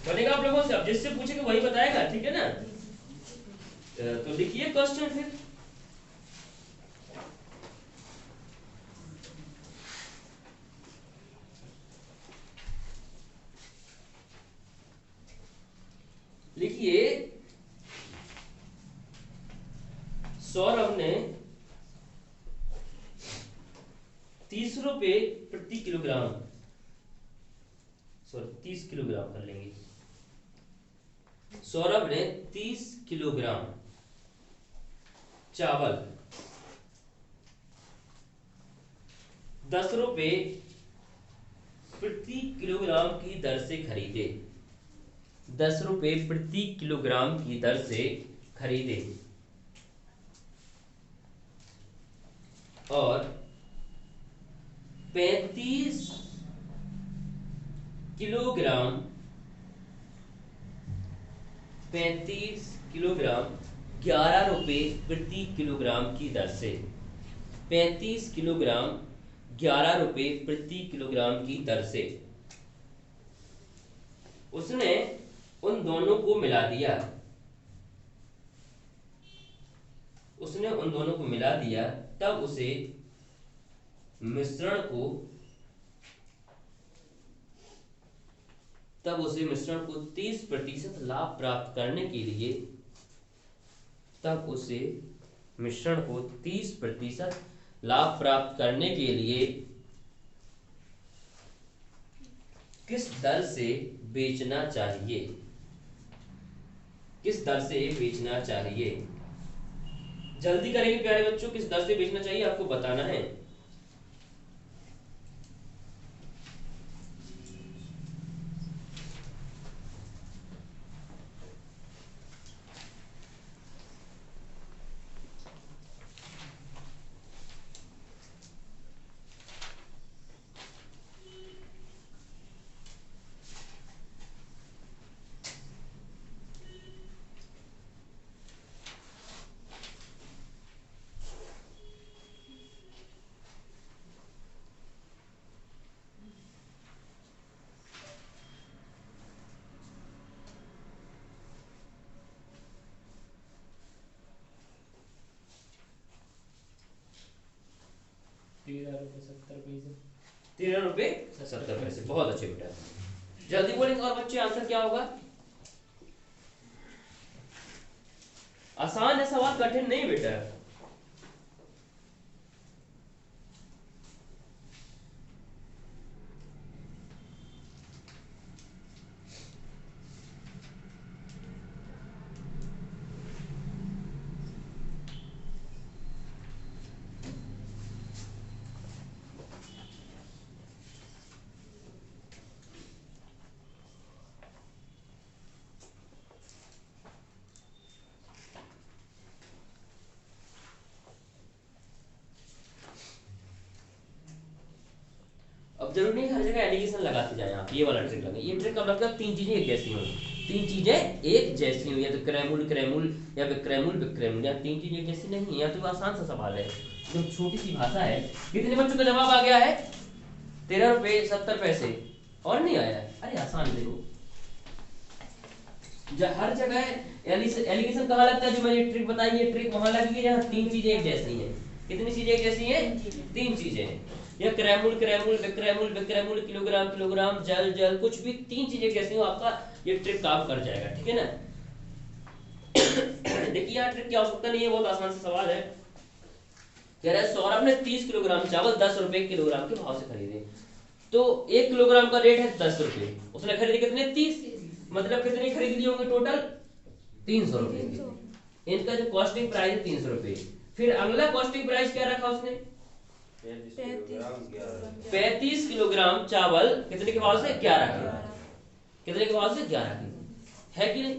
बनेगा आप लोगों से, अब जिससे पूछेगा वही बताएगा, ठीक है ना। तो लिखिए क्वेश्चन फिर। लिखिए सौरभ ने 30 रुपए प्रति किलोग्राम, सॉरी 30 किलोग्राम कर लेंगे। सौरभ ने 30 किलोग्राम चावल 10 रुपए प्रति किलोग्राम की दर से खरीदे। 10 रुपए प्रति किलोग्राम की दर से खरीदे और 35 किलोग्राम 11 रुपए प्रति किलोग्राम की दर से, 35 किलोग्राम 11 रुपए प्रति किलोग्राम की दर से उसने उन दोनों को मिला दिया। उसने उन दोनों को मिला दिया, तब उसे मिश्रण को 30% लाभ प्राप्त करने के लिए, तब उसे मिश्रण को 30% लाभ प्राप्त करने के लिए किस दर से बेचना चाहिए, किस दर से बेचना चाहिए। जल्दी करेंगे प्यारे बच्चों, किस दर से बेचना चाहिए आपको बताना है। ₹13.70। बहुत अच्छे बेटा, जल्दी बोलेंगे और बच्चे आंसर क्या होगा। आसान है सवाल, कठिन नहीं बेटा। जरूरी नहीं हर जगह एलिगेशन लगाते जाए आप, ये वाला ट्रिक लगे। ये ट्रिक का मतलब तीन चीजें एक जैसी हों, तीन चीजें एक जैसी हो, या तो क्रैमुल क्रैमुल या विक्रैमुल विक्रैमुल, या तीन चीजें एक जैसी नहीं है। या तो आसान सा सवाल है, जो छोटी सी भाषा है। कितने बच्चों का जवाब आ गया है? 13 रुपए 70 पैसे। और नहीं आया? अरे आसान देखो, हर जगह एलिगेशन कहाँ लगता है? जो मैंने ट्रिक बताई, ये ट्रिक वहां लगेगी जहाँ तीन चीजें एक जैसी हैं। कितनी चीजें एक जैसी हैं? तीन चीजें हैं। या क्रैमुल क्रैमुल विक्रैमुल विक्रैमुल, किलोग्राम किलोग्राम, जल जल, कुछ भी तीन चीजें जैसी हो, आपका ये ट्रिक काम कर जाएगा। ठीक है ना? देखिए यहाँ ट्रिक की आवश्यकता नहीं है, बहुत आसान सा सवाल है। कह रहा है सौरभ ने 30 किलोग्राम चावल 10 रुपए किलोग्राम के भाव से खरीदे। तो 1 किलोग्राम का रेट है 10 रुपए, उसने खरीदे कितने? 30। मतलब कितने खरीद लिए होंगे टोटल? 300 रुपए के। इनका जो कॉस्टिंग प्राइस है 300 रुपए। फिर अगला कॉस्टिंग प्राइस क्या रखा उसने? 35 किलोग्राम चावल कितने के भाव से? 11 के। कितने के भाव से? 11 के। है कि नहीं?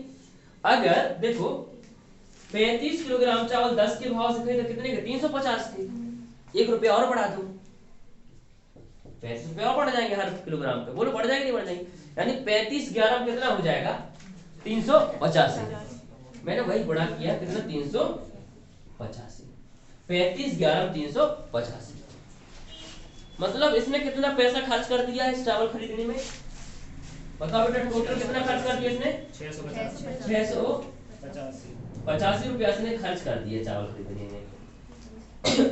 अगर देखो 35 किलोग्राम चावल 10 के भाव से खरीदे, कितने के? 350 के। 1 रुपया और बढ़ा दो, 35 रुपये और बढ़ जाएंगे हर किलोग्राम पे। बोलो बढ़ जाएंगे नहीं बढ़ जाएंगे? यानी 35 11 में कितना हो जाएगा? 385। मैंने वही गुणा किया, कितना? 385। 35 11 385। मतलब इसने कितना पैसा खर्च कर दिया इस चावल खरीदने में? बताओ बेटा, टोटल कितना खर्च कर दिया इसने? 685 रुपया इसने खर्च कर दिया चावल खरीदने में।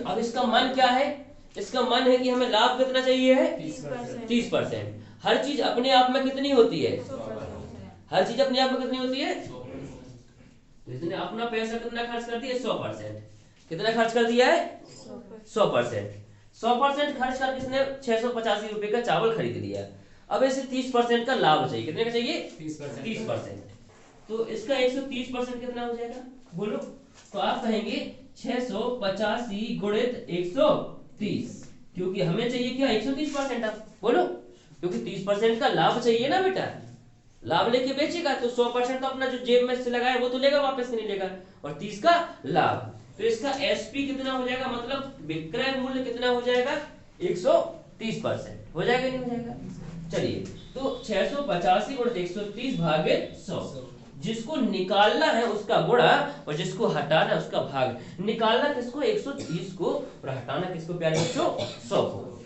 अब इसका मन क्या है? इसका मन है कि हमें लाभ कितना चाहिए है? 30%। हर चीज अपने आप में कितनी होती है? हर चीज अपने आप में कितनी होती है? इसने अपना पैसा कितना खर्च कर दिया? 100%। कितना खर्च कर दिया है? 100%। 100% खर्च करके इसने 685 रुपए का चावल खरीद लिया। अब इसे 30% का लाभ चाहिए। कितने का चाहिए? 30%। तो इसका 130% कितना हो जाएगा? बोलो। तो आप कहेंगे 685 गुणित 130, क्योंकि हमें चाहिए क्या? 130%। आप बोलो, क्योंकि 30% का लाभ चाहिए ना बेटा। लाभ लेके बेचेगा तो 100% तो अपना जो जेब में से लगाए वो तो लेगा, वापस नहीं लेगा, और 30 का लाभ। तो इसका एसपी कितना हो जाएगा? मतलब विक्रय मूल्य कितना हो जाएगा? 130%। हो जाएगा नहीं हो जाएगा? चलिए, तो 685 गुणित 130 भागे 100। जिसको निकालना है उसका गुणा और जिसको हटाना है उसका भाग। निकालना किसको? 130 को, और हटाना किसको प्यारे बच्चों? 100 को।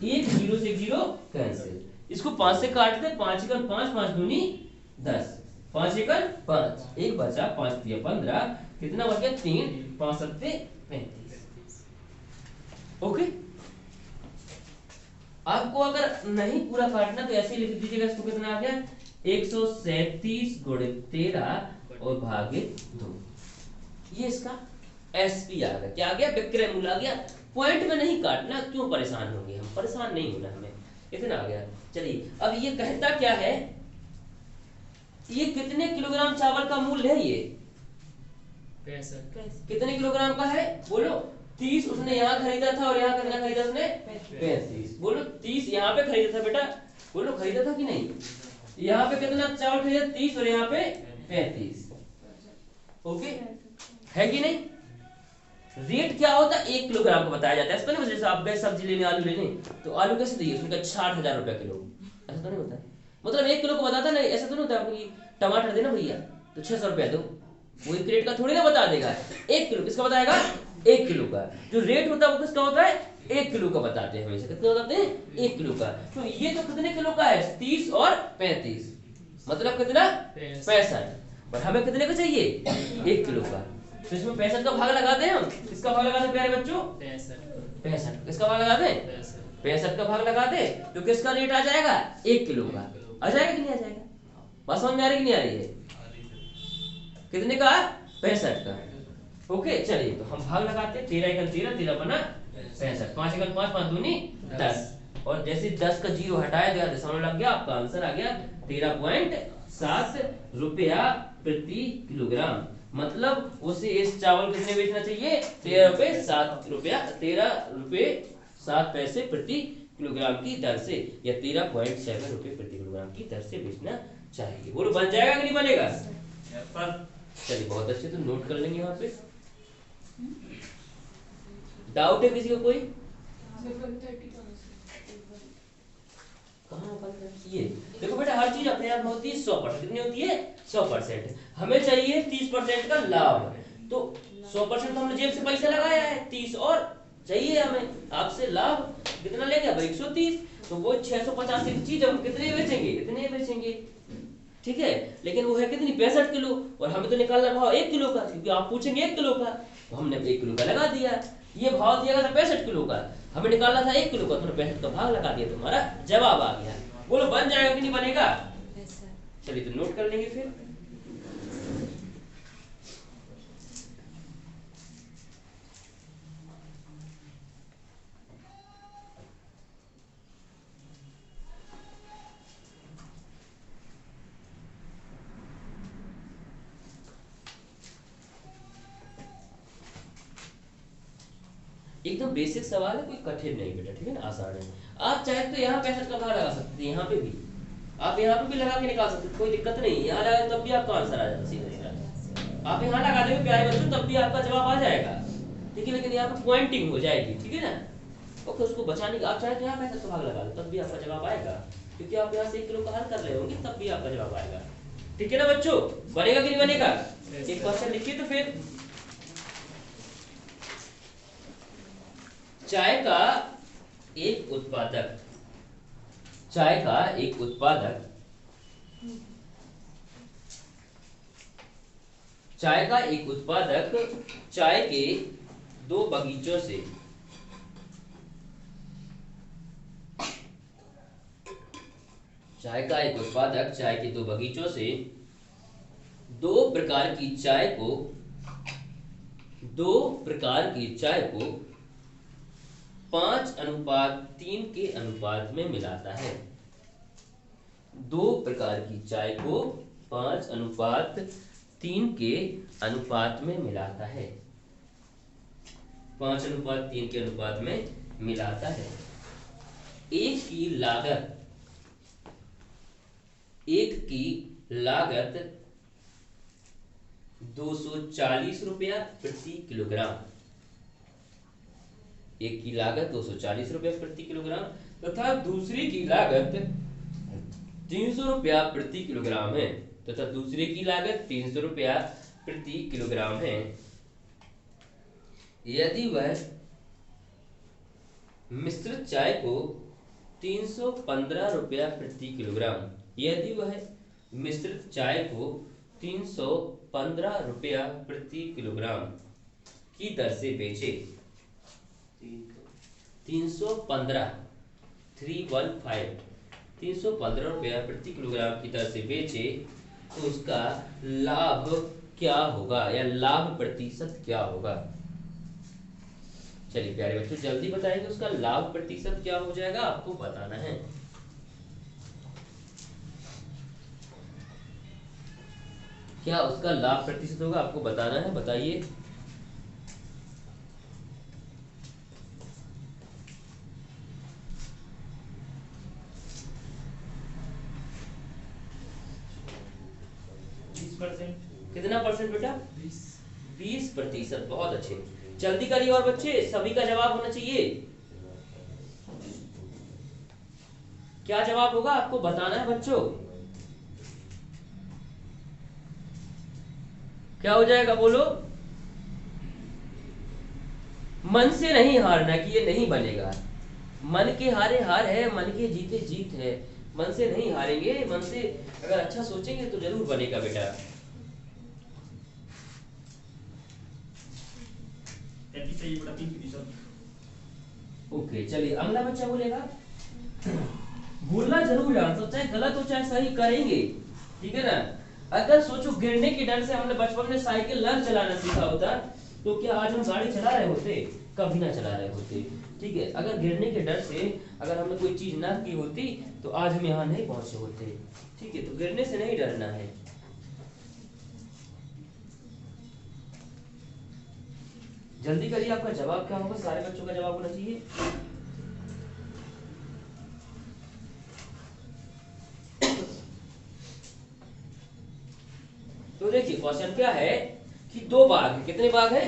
एक 0 से 0 कैंसिल। इसको 5 से काट दे। 5 एकड़ 5, 5 दूनी 10, 5 एकड़ 5, 1 बचा, 5 दिया 15, कितना बच गया? 3, 5 सत्ते 35। ओके। आपको अगर नहीं पूरा काटना तो ऐसे ही लिख दीजिएगा। इसको कितना आ गया? 137 गुणित 13 और भागे 2। ये इसका एसपी आ गया। क्या आ गया? विक्रय मूल्य आ गया। पॉइंट में नहीं काटना, क्यों परेशान होंगे हम? परेशान नहीं होना हमें, इतना आ गया। चलिए, अब ये कहता क्या है? ये कितने किलोग्राम चावल का मूल्य है? ये 65। कितने किलोग्राम का है? बोलो। 30 उसने यहाँ खरीदा था, और यहाँ कितना खरीदा उसने? 35। बोलो 30 यहाँ पे खरीदा था बेटा। बोलो खरीदा था कि नहीं? यहाँ पे कितना चावल खरीदा? 30, और यहाँ पे 35। ओके, है कि नहीं? रेट क्या होता है? 1 किलोग्राम का बताया जाता है। ऐसा तो नहीं जैसे आप गए सब्जी लेने, आलू लेने, तो आलू कैसे दिए? उनका 60,000 रुपया किलो। ऐसा तो नहीं होता है। मतलब 1 किलो को बताता नहीं। ऐसा तो नहीं होता आपकी टमाटर देना भैया तो 600 रुपया दो, वो 1 रेट का थोड़ी ना बता देगा। 1 किलो किसका बताएगा? 1 किलो का जो रेट होता है वो किसका होता है? 1 किलो का बताते हैं हमेशा। कितना बताते हैं? 1 किलो का। तो ये तो कितने किलो का है? 30 और 35, मतलब कितना? 65। और हमें कितने का चाहिए? 1 किलो का। तो इसमें 65 का भाग लगाते हैं हम। किसका भाग लगाते हैं प्यारे बच्चों? 65। किसका भाग लगाते हैं? 65 का भाग लगाते, तो किसका रेट आ जाएगा? 1 किलो का। आ जाएगा कि नहीं आ जाएगा? बात समझ में आ रही कि नहीं आ रही है? कितने का? 65 का। ओके, चलिए तो हम भाग लगाते हैं। 13 एकड़ 13, 13 बना 65, 5 एकड़ 5, 5 दूनी 10, और जैसे 10 का 0 हटाया गया, दशमलव लग गया, आपका आंसर आ गया 13.7 रुपया प्रति किलोग्राम। मतलब उसे इस चावल कितने बेचना चाहिए? 13 रुपये 7 पैसे प्रति किलोग्राम की दर से, या 13.7 रुपये प्रति किलोग्राम की दर से बेचना चाहिए। बोलो बन जाएगा कि नहीं बनेगा? चलिए बहुत अच्छे, तो नोट कर लेंगे यहाँ पे। डाउट है किसी को कोई? कहाँ निकालते हैं ये? देखो बेटा हर चीज अपने आप में होती है 100%। कितनी होती है? 100%। हमें चाहिए 30% का लाभ, तो 100% तो हमने जेब से पैसा लगाया है, 30 और चाहिए हमें आपसे लाभ। कितना ले गया भाई? 130। तो वो 685 की चीज हम कितने बेचेंगे? इतने बेचेंगे, ठीक है। लेकिन वो है कितनी? 65 किलो, और हमें तो निकालना भाव 1 किलो का, क्योंकि आप पूछेंगे 1 किलो का, तो हमने 1 किलो का लगा दिया। ये भाव दिया था 65 किलो का, हमें निकालना था 1 किलो का, तुमने 65 का भाग लगा दिया, तुम्हारा जवाब आ गया। बोलो बन जाएगा कि नहीं बनेगा? चलिए तो नोट कर लेंगे फिर। एकदम बेसिक सवाल है, कोई कठिन नहीं बेटा, ठीक है ना, आसान है। आप चाहे तो यहाँ 65 का भाग लगा सकते हैं, यहाँ पे भी आप यहाँ पे भी लगा के निकाल सकते हैं, कोई दिक्कत नहीं। यहाँ लगा तब भी आपका आंसर आ जाएगा सीधा सीधा। आप यहाँ लगा देंगे प्यारे बच्चों, तब भी आपका जवाब आ जाएगा, ठीक है। लेकिन यहाँ पे पॉइंटिंग हो जाएगी, ठीक है ना। ओके, उसको बचाने का आप चाहे तो यहाँ 65 का भाग लगा दो, तब भी आपका जवाब आएगा, क्योंकि आप यहाँ से 1 किलो का हल कर रहे होंगे, तब भी आपका जवाब आएगा, ठीक है ना बच्चों। बनेगा कि नहीं बनेगा? एक क्वेश्चन लिखिए तो फिर। चाय का एक उत्पादक, चाय का एक उत्पादक, चाय का एक उत्पादक चाय के 2 बगीचों से चाय का एक उत्पादक चाय के 2 बगीचों से 2 प्रकार की चाय को 5:3 के अनुपात में मिलाता है। 2 प्रकार की चाय को 5:3 के अनुपात में मिलाता है, 5:3 के अनुपात में मिलाता है। एक की लागत 240 रुपया प्रति किलोग्राम, एक की लागत 240 रुपया प्रति किलोग्राम तथा दूसरी की लागत 300 रुपया प्रति किलोग्राम है, तथा दूसरे की लागत 300 रुपया प्रति किलोग्राम है। यदि वह मिश्रित चाय को 315 रुपया प्रति किलोग्राम, यदि वह मिश्रित चाय को 315 रुपया प्रति किलोग्राम की दर से बेचे, 315 रुपया प्रति किलोग्राम की दर से बेचे, तो उसका लाभ क्या होगा, या लाभ प्रतिशत क्या होगा? चलिए प्यारे बच्चों जल्दी बताएंगे, उसका लाभ प्रतिशत क्या हो जाएगा आपको बताना है। क्या उसका लाभ प्रतिशत होगा आपको बताना है, बताइए। कितना परसेंट बेटा? 20%। बहुत अच्छे, जल्दी करिए और बच्चे, सभी का जवाब होना चाहिए। क्या जवाब होगा आपको बताना है बच्चों, क्या हो जाएगा बोलो। मन से नहीं हारना कि ये नहीं बनेगा, मन के हारे हार है, मन के जीते जीत है। मन से नहीं हारेंगे, मन से अगर अच्छा सोचेंगे तो जरूर बनेगा बेटा। ओके चलिए अगला बच्चा बोलेगा। भूलना जरूर है, तो चाहे गलत हो चाहे सही करेंगे, ठीक है ना। अगर सोचो गिरने के डर से हमने बचपन में साइकिल न चलाना सीखा होता तो क्या आज हम गाड़ी चला रहे होते? कभी ना चला रहे होते, ठीक है। अगर गिरने के डर से अगर हमने कोई चीज ना की होती तो आज हम यहाँ नहीं पहुंचे होते, ठीक है। तो गिरने से नहीं डरना है। जल्दी करिए, आपका जवाब क्या होगा? सारे बच्चों का जवाब होना चाहिए। तो देखिए क्वेश्चन क्या है कि 2 बाग है। कितने बाग है?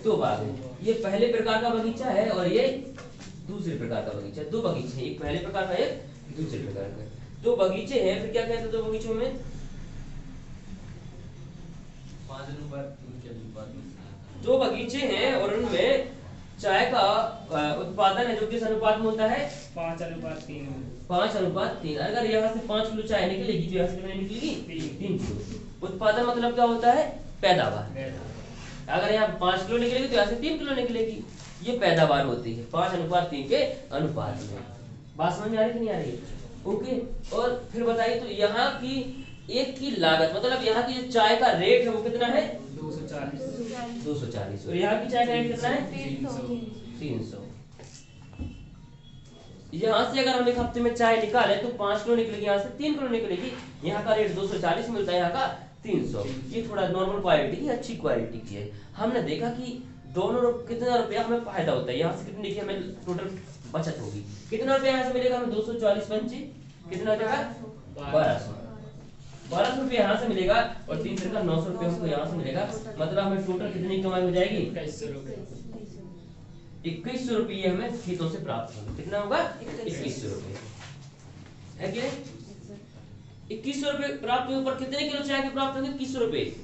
2 बाग है। ये पहले प्रकार का बगीचा है और ये दूसरे प्रकार का बगीचा है। 2 बगीचे हैं, एक पहले प्रकार का एक दूसरे प्रकार का। दो बगीचे हैं, फिर क्या कहते हैं दो बगीचों में? 5:3 के अनुपात में। दो बगीचे हैं और उनमें चाय का उत्पादन है जो किस अनुपात में होता है? 5:3। 5:3। अगर यहाँ से 5 किलो चाय निकलेगी तो यहाँ से कितनी निकलेगी? 3 किलो। उत्पादन मतलब क्या होता है? पैदावार। अगर यहाँ 5 किलो निकलेगी तो यहाँ से 3 किलो निकलेगी, ये पैदावार होती है 5:3 के अनुपात में। बात समझ में आ रही कि नहीं आ रही? ओके। और फिर बताइए, तो यहाँ की एक की लागत मतलब यहाँ की जो चाय का रेट है वो कितना है? 240। और यहाँ की चाय का रेट कितना है? 300। यहाँ से अगर हम एक हफ्ते में चाय निकाले तो 5 किलो निकलेगी, यहाँ से 3 किलो निकलेगी। यहाँ का रेट 240 मिलता है, यहाँ का 300। ये थोड़ा नॉर्मल क्वालिटी की, अच्छी क्वालिटी की है। हमने देखा कि दोनों कितना रुपया हमें फायदा होता है। यहाँ से कितनी की हमें टोटल बचत होगी? कितना रुपया यहाँ से मिलेगा हमें? 240 पंचे कितना हो जाएगा? 1200 रुपये यहाँ से मिलेगा और 3 का 900 रुपये हमको यहाँ से मिलेगा। मतलब हमें टोटल कितनी कमाई हो जाएगी? 2100 रुपये हमें खेतों से प्राप्त होंगे। कितना होगा? 2100 रुपये है कि नहीं? 2100 रुपये प्राप्त हुए, पर कितने किलो चाय के प्राप्त होंगे? 2100 रुपये।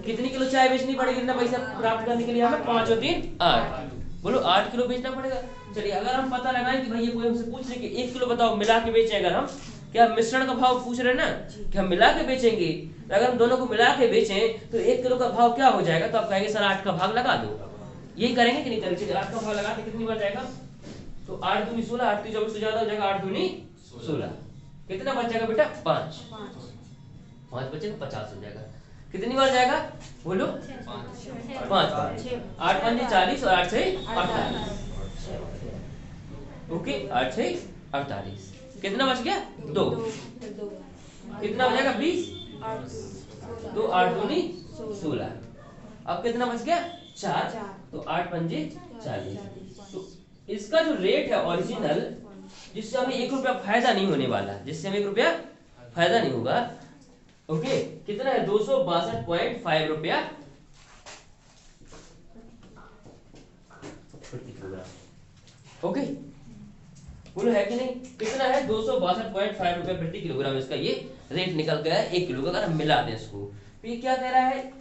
कितनी किलो चाय बेचनी पड़ेगी? कितना पैसा प्राप्त करने के लिए हमें? 5 और 3 8। बोलो 8 किलो बेचना पड़ेगा। चलिए अगर हम पता लगाएं कि भाई ये कोई हमसे पूछ रहे कि 1 किलो बताओ मिला के बेचें, अगर हम क्या मिश्रण का भाव पूछ रहे हैं ना कि हम मिला के बेचेंगे, अगर हम दोनों को मिला के बेचें तो 1 किलो का भाव क्या हो जाएगा? तो आप कहेंगे सर 8 का भाग लगा दो। यही करेंगे कि नहीं करेंगे? 8 का भाग लगाते कितनी बार जाएगा? तो 8 दूनी 16, 8 की 24 से ज्यादा हो जाएगा, 8 दूनी 16। कितना बच जाएगा बेटा? 5 बचेगा, 50 हो जाएगा। कितनी बार जाएगा? बोलो 5 बार। 8 पंजे 40 और 8 6 48। ओके, 8 6 48। कितना बच गया? 2। कितना हो जाएगा? 20। तो 8 दूनी 16। अब कितना बच गया? 4। तो 8 पंजे 40। तो इसका जो रेट है ओरिजिनल, जिससे हमें 1 रुपया फायदा नहीं होने वाला, जिससे हमें 1 रुपया फायदा नहीं होगा, ओके, कितना है? 262.5 रुपया प्रति किलोग्राम। ओके, बोलो है कि नहीं? कितना है? 262.5 रुपया प्रति किलोग्राम इसका ये रेट निकल गया है 1 किलो का, अगर हम मिला दें इसको। तो ये क्या कह रहा है?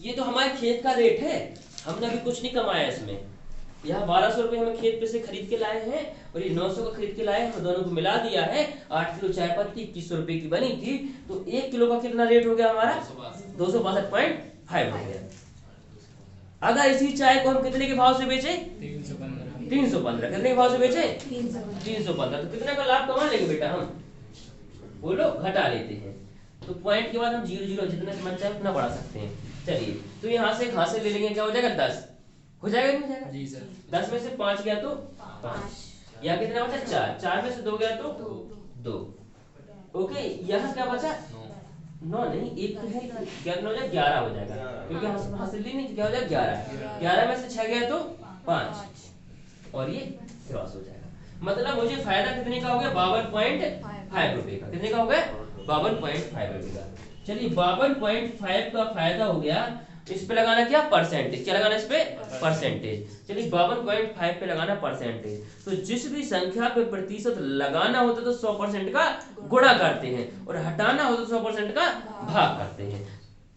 ये तो हमारे खेत का रेट है, हमने अभी कुछ नहीं कमाया इसमें। यहाँ 1200 रुपये हमें खेत पे से खरीद के लाए हैं और ये 900 का खरीद के लाए हैं, हम दोनों को मिला दिया है। 8 किलो चाय पत्ती 2100 रुपये की बनी थी, तो 1 किलो का कितना रेट हो गया हमारा? 262.5 हो गया। अगर इसी चाय को हम कितने के भाव से बेचे? 315। कितने के भाव से बेचे? 315। तो कितने का लाभ कमा लेंगे बेटा हम? बोलो, घटा लेते हैं। तो पॉइंट के बाद हम 0 0 जितना मन चाहे उतना बढ़ा सकते हैं। चलिए, तो यहाँ से घासे ले लेंगे, क्या हो जाएगा? 10 हो जाएगा नहीं हो जाएगा? जी सर। 10 में से 5 गया तो 5। यहाँ कितना बचा? 4। 4 में से 2 गया तो 2। ओके, यहाँ क्या बचा? 9 नहीं, 1 तो है, कितना हो जाएगा? 11 हो जाएगा, क्योंकि हम हासिल नहीं, क्या हो जाएगा? 11। 11 में से 6 गया तो 5 और ये क्रॉस हो जाएगा। मतलब मुझे फायदा कितने का हो गया? 52.5 रुपए का। कितने का हो गया? 52.5 रुपए का। चलिए 52.5 का फायदा हो गया। इस पे लगाना क्या? परसेंटेज। क्या लगाना इस पे? परसेंटेज। चलिए 52.5 पे लगाना परसेंटेज। तो जिस भी संख्या पे प्रतिशत लगाना होता है तो 100% का गुणा करते हैं, और हटाना हो तो 100% का भाग करते हैं।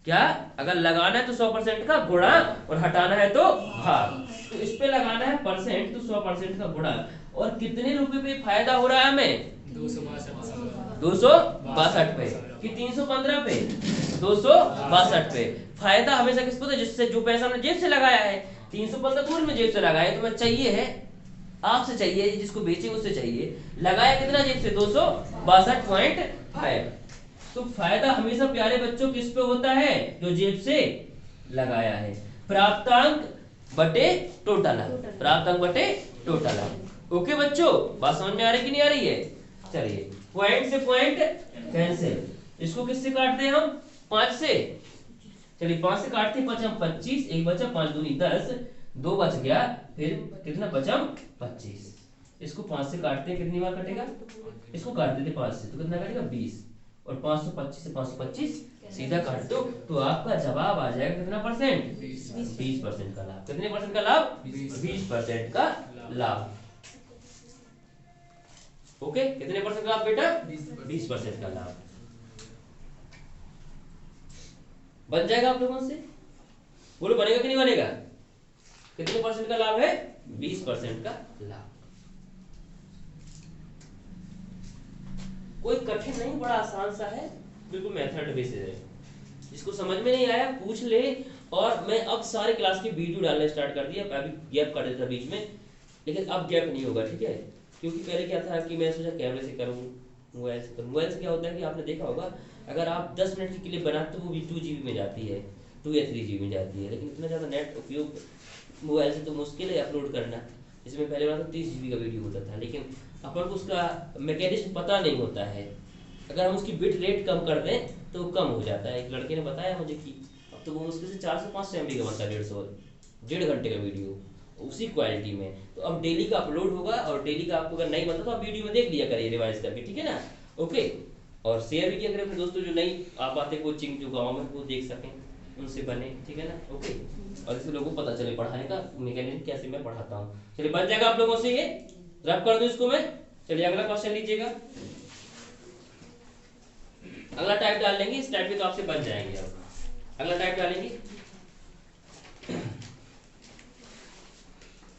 क्या? अगर लगाना है तो 100% का गुणा और हटाना है तो भाग। तो इस पे लगाना है परसेंट, तो 100% का गुणा। और कितने रुपए पे फायदा हो रहा है हमें? 262 पे कि 315 पे? 262 पे। फायदा हमेशा किसको होता है? जिससे जो पैसा हमने जेब से लगाया है। 315 दूर में जेब से लगाया, तो मैं चाहिए है आपसे, चाहिए जिसको बेचेंगे उससे चाहिए। लगाया कितना जेब से? 262.5। तो फायदा हमेशा प्यारे बच्चों किस पे होता है? जो जेब से लगाया है। प्राप्तांक बटे टोटल। प्राप्तांक बटे टोटल। ओके बच्चों, बात समझ में आ रही कि नहीं आ रही है? चलिए, पॉइंट से पॉइंट कैंसिल। इसको किससे काटते हैं हम? 5 से। चलिए 5 से काटते हैं, 5 हम 25, 1 बचा, 5 दूनी 10, 2 बच गया, फिर कितना बचा? 25। इसको 5 से काटते हैं, कितनी बार कटेगा? इसको काट देते 5 से, तो कितना कटेगा? 20। और 525 से 525 सीधा काट दो, तो आपका जवाब आ जाएगा कितना परसेंट? 20% का लाभ। कितने परसेंट का लाभ? 20% का लाभ। ओके, कितने परसेंट का लाभ बेटा? 20% का लाभ। बन जाएगा आप लोगों से? बोलो बनेगा कि नहीं बनेगा? कितने परसेंट का लाभ है? 20% का लाभ। कोई कठिन नहीं, बड़ा आसान सा है, बिल्कुल मेथड बेसिस है। जिसको समझ में नहीं आया पूछ ले। और मैं अब सारे क्लास के वीडियो डालना स्टार्ट कर दिया, अभी गैप कर देता बीच में, लेकिन अब गैप नहीं होगा, ठीक है? क्योंकि पहले क्या था कि मैं सोचा कैमरे से करूँ, मोबाइल से करूँ। मोबाइल से क्या होता है कि आपने देखा होगा, अगर आप 10 मिनट की क्लिप बनाते हो वो भी 2 GB में जाती है, 2 या 3 GB में जाती है, लेकिन इतना ज़्यादा नेट उपयोग मोबाइल से तो मुश्किल है अपलोड करना। इसमें पहले वाला तो 30 GB का वीडियो होता था, लेकिन अपन को उसका मैकेनिज्म पता नहीं होता है। अगर हम उसकी बिट रेट कम कर दें तो कम हो जाता है। एक लड़के ने बताया मुझे कि अब तो वो मुश्किल से 4 से 5 MB का बनता है, 1.5 घंटे का वीडियो उसी क्वालिटी में। तो अब डेली का अपलोड होगा, और डेली का आपको अगर नहीं बनता तो आप वीडियो में देख लिया करिए रिवाइज करके, ठीक है ना? ओके, और शेयर भी किया करें अपने दोस्तों जो नहीं आ पाते कोचिंग, जो गाँव में वो देख सकें, उनसे बने, ठीक है ना? ओके, और इससे लोगों को पता चले पढ़ाने का मैकेनिज्म कैसे मैं पढ़ाता हूँ। चलिए बन जाएगा आप लोगों से ये, रब कर दो इसको मैं। चलिए अगला क्वेश्चन लीजिएगा, अगला टाइप डाल लेंगे, इस टाइप के तो आपसे बन जाएंगे। अब अगला टाइप डालेंगे,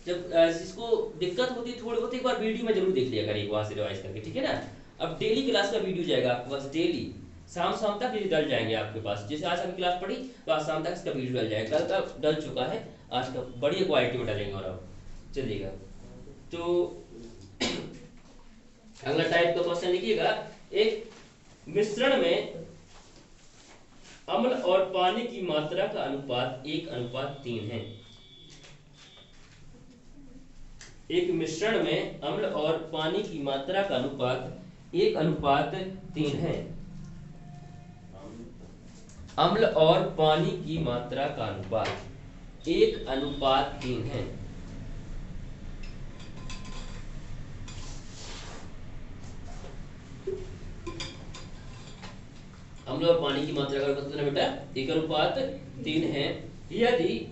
जब इसको दिक्कत होती है थोड़ी बहुत, एक बार वीडियो में जरूर देख लिया करिए एक बार से रिवाइज करके, ठीक है ना? अब डेली क्लास का वीडियो जाएगा आपके पास, डेली शाम तक ये डल जाएंगे आपके पास। जैसे आज आपकी क्लास पढ़ी तो आज शाम तक इसका वीडियो डल जाएगा, कल का डल चुका है, आज का बढ़िया क्वालिटी में डलेंगे। और अब चलिएगा तो अगला टाइप का क्वेश्चन लिखिएगा, एक मिश्रण में अम्ल और पानी की मात्रा का अनुपात 1:3 है। एक मिश्रण में अम्ल और पानी की मात्रा का अनुपात 1:3 है। अम्ल और पानी की मात्रा का अनुपात 1:3 है। अम्ल और पानी की मात्रा का अनुपात कितना बेटा? 1:3 है। यदि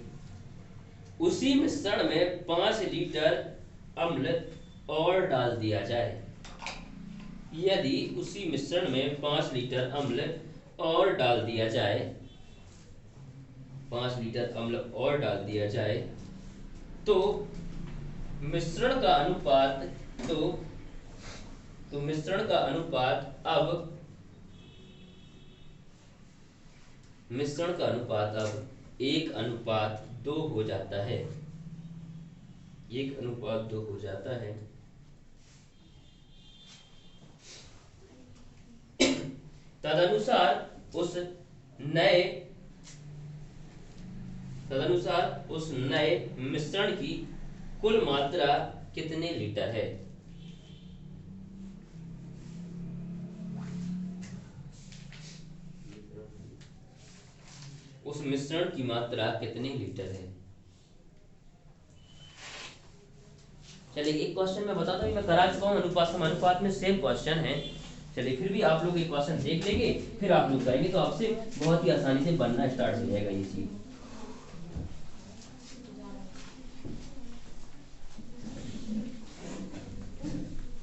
उसी मिश्रण में 5 लीटर अम्ल और डाल दिया जाए, यदि उसी मिश्रण में 5 लीटर अम्ल और डाल दिया जाए, 5 लीटर अम्ल और डाल दिया जाए, तो मिश्रण का अनुपात तो मिश्रण का अनुपात अब मिश्रण का अनुपात अब 1:2 हो जाता है। 1:2 हो जाता है। तदनुसार उस नए मिश्रण की कुल मात्रा कितने लीटर है? उस मिश्रण की मात्रा कितने लीटर है? चलिए एक क्वेश्चन मैं बताता हूँ, मैं करा चुका हूँ अनुपात समानुपात में, सेम क्वेश्चन है। चलिए फिर भी आप लोग एक क्वेश्चन देख लेंगे, फिर आप लोग करेंगे तो आपसे बहुत ही आसानी से बनना स्टार्ट हो जाएगा ये चीज।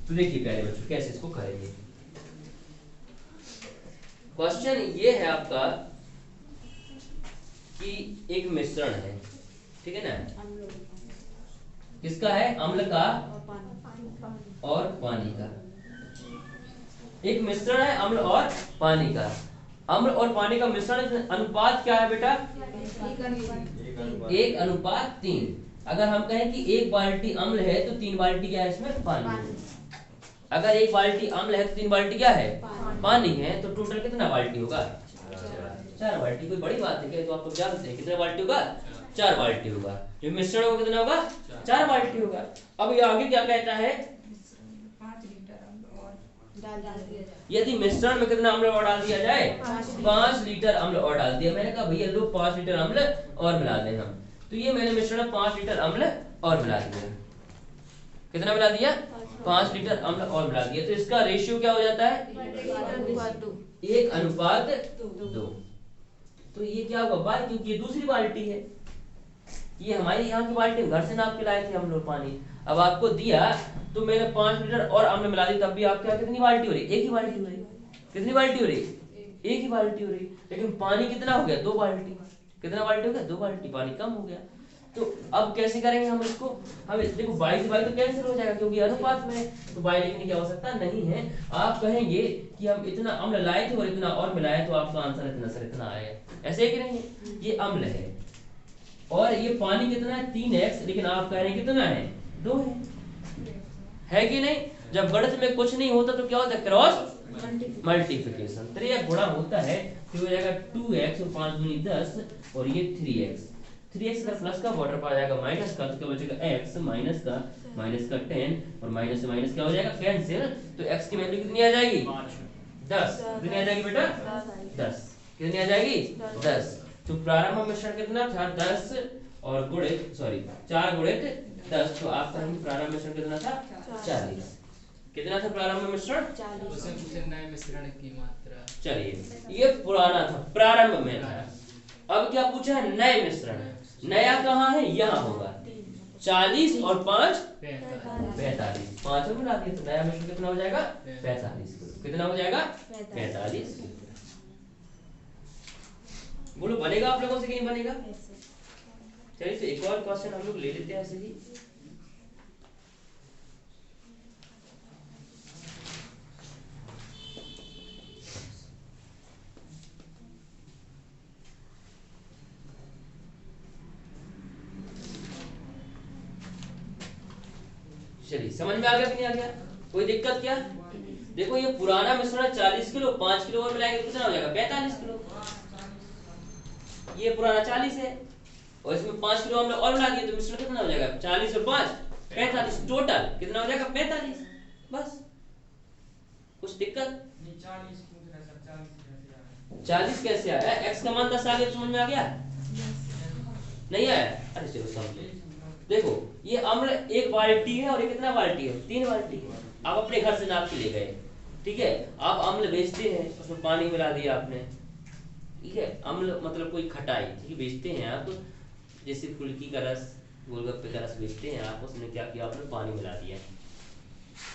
तो देखिए पहले बच्चों कैसे इसको करेंगे। क्वेश्चन ये है आपका कि एक मिश्रण है, ठीक है ना? किसका है? अम्ल का और पानी का। एक मिश्रण है अम्ल और पानी का। अम्ल और पानी का मिश्रण, अनुपात क्या है बेटा? 1:3। अगर हम कहें कि 1 बाल्टी अम्ल है तो 3 बाल्टी क्या है इसमें? पानी। अगर 1 बाल्टी अम्ल है तो 3 बाल्टी क्या है? पानी है। तो टोटल कितना बाल्टी होगा? 4 बाल्टी। कोई बड़ी बात है क्या? तो आप लोग जानते हैं कितना बाल्टी होगा? 4 बाल्टी होगा। जो मिश्रण होगा कितना होगा? 4 बाल्टी होगा। अब ये आगे क्या कहता है? 5 लीटर अम्ल और डाल दिया जाए। यदि मिश्रण में कितना अम्ल और डाल दिया जाए? 5 लीटर अम्ल और डाल दिया। मैंने कहा भैया लोग 5 लीटर अम्ल और मिला दें हम, तो ये मैंने मिश्रण में 5 लीटर अम्ल और मिला दिया। कितना मिला दिया? 5 लीटर अम्ल और मिला दिया। तो इसका रेशियो क्या हो जाता है? 1:2। तो ये क्या होगा? बार, क्योंकि ये दूसरी बाल्टी है, ये हमारी यहाँ की बाल्टी घर से नाप के लाए थे हम लोग पानी। अब आपको दिया तो मैंने 5 लीटर और अम्ल मिला दी, तब भी आप क्या, कितनी बाल्टी हो रही, एक ही बाल्टी हो रही। कितनी बाल्टी हो रही, एक ही बाल्टी हो रही। लेकिन पानी कितना हो गया, 2 बाल्टी। कितना बाल्टी हो गया, 2 बाल्टी, पानी कम हो गया। तो अब कैसे करेंगे हम इसको, हम देखो 22 से 22 तो कैंसिल हो जाएगा क्योंकि अनुपात में है, तो 22 लिखने की आवश्यकता नहीं है। आप कहेंगे कि हम इतना अम्ल लाए थे और इतना और मिलाए, तो आपका आंसर इतना से इतना आएगा, ऐसे ही करेंगे। ये अम्ल है और ये पानी कितना है, 3x, लेकिन आप कह रहे हैं कितना है, 2 है कि नहीं। जब गणित में कुछ नहीं होता तो क्या होता है, क्रॉस मल्टीप्लिकेशन। 3x गुणा होता है तो हो जाएगा 2x और 5 दूनी 10 और ये 3x। 3x का प्लस का बॉर्डर पर आ जाएगा माइनस का, तो क्या बचेगा x माइनस का 10 और माइनस से माइनस क्या हो जाएगा, कैंसिल। तो x की वैल्यू कितनी आ जाएगी, 10। कितनी आ जाएगी बेटा, 10। कितनी आ जाएगी, 10। तो प्रारंभ मिश्रण कितना था, 10 और गुणित 4 गुणित 10, तो आपका प्रारंभ मिश्रण कितना था, 40। कितना था प्रारंभ मिश्रण, 40। उसे पूछे नए मिश्रण की मात्रा। चलिए ये पुराना था, प्रारंभ में था। अब क्या पूछा है, नए मिश्रण। नया कहाँ है, यहाँ होगा। 40 और 5 45, 5 में मिला दिए तो नया मिश्रण कितना हो जाएगा, 45 किलो। कितना हो जाएगा, 45 किलो। बोलो बनेगा आप लोगों से कि नहीं बनेगा। चलिए तो एक और क्वेश्चन हम लोग ले लेते हैं ऐसे ही। चलिए समझ में आ गया कि नहीं आ गया, कोई दिक्कत क्या। देखो ये पुराना मिश्रण 40 किलो, 5 किलो और मिलाएंगे तो कितना हो जाएगा, 45 किलो। ये पुराना 40 है और इसमें 5 किलो हमने और मिला दिए तो मिश्रण कितना हो जाएगा, 40 और 5 45, टोटल कितना हो जाएगा, 45। बस कुछ दिक्कत, 40 कैसे आया, x का मान 10 आ गया, समझ में आ गया, नहीं आया। अरे चलो समझ, देखो ये अम्ल एक बाल्टी है और ये कितना बाल्टी है, 3 बाल्टी है। आप अपने घर से नाप के ले गए, ठीक है। आप अम्ल बेचते हैं, उसमें पानी मिला दिया आपने, ठीक है। अम्ल मतलब कोई खटाई, ठीक है, बेचते हैं आप, जैसे फुल्की का रस, गोलगप्पे का रस बेचते हैं आप, उसमें क्या किया आपने, पानी मिला दिया।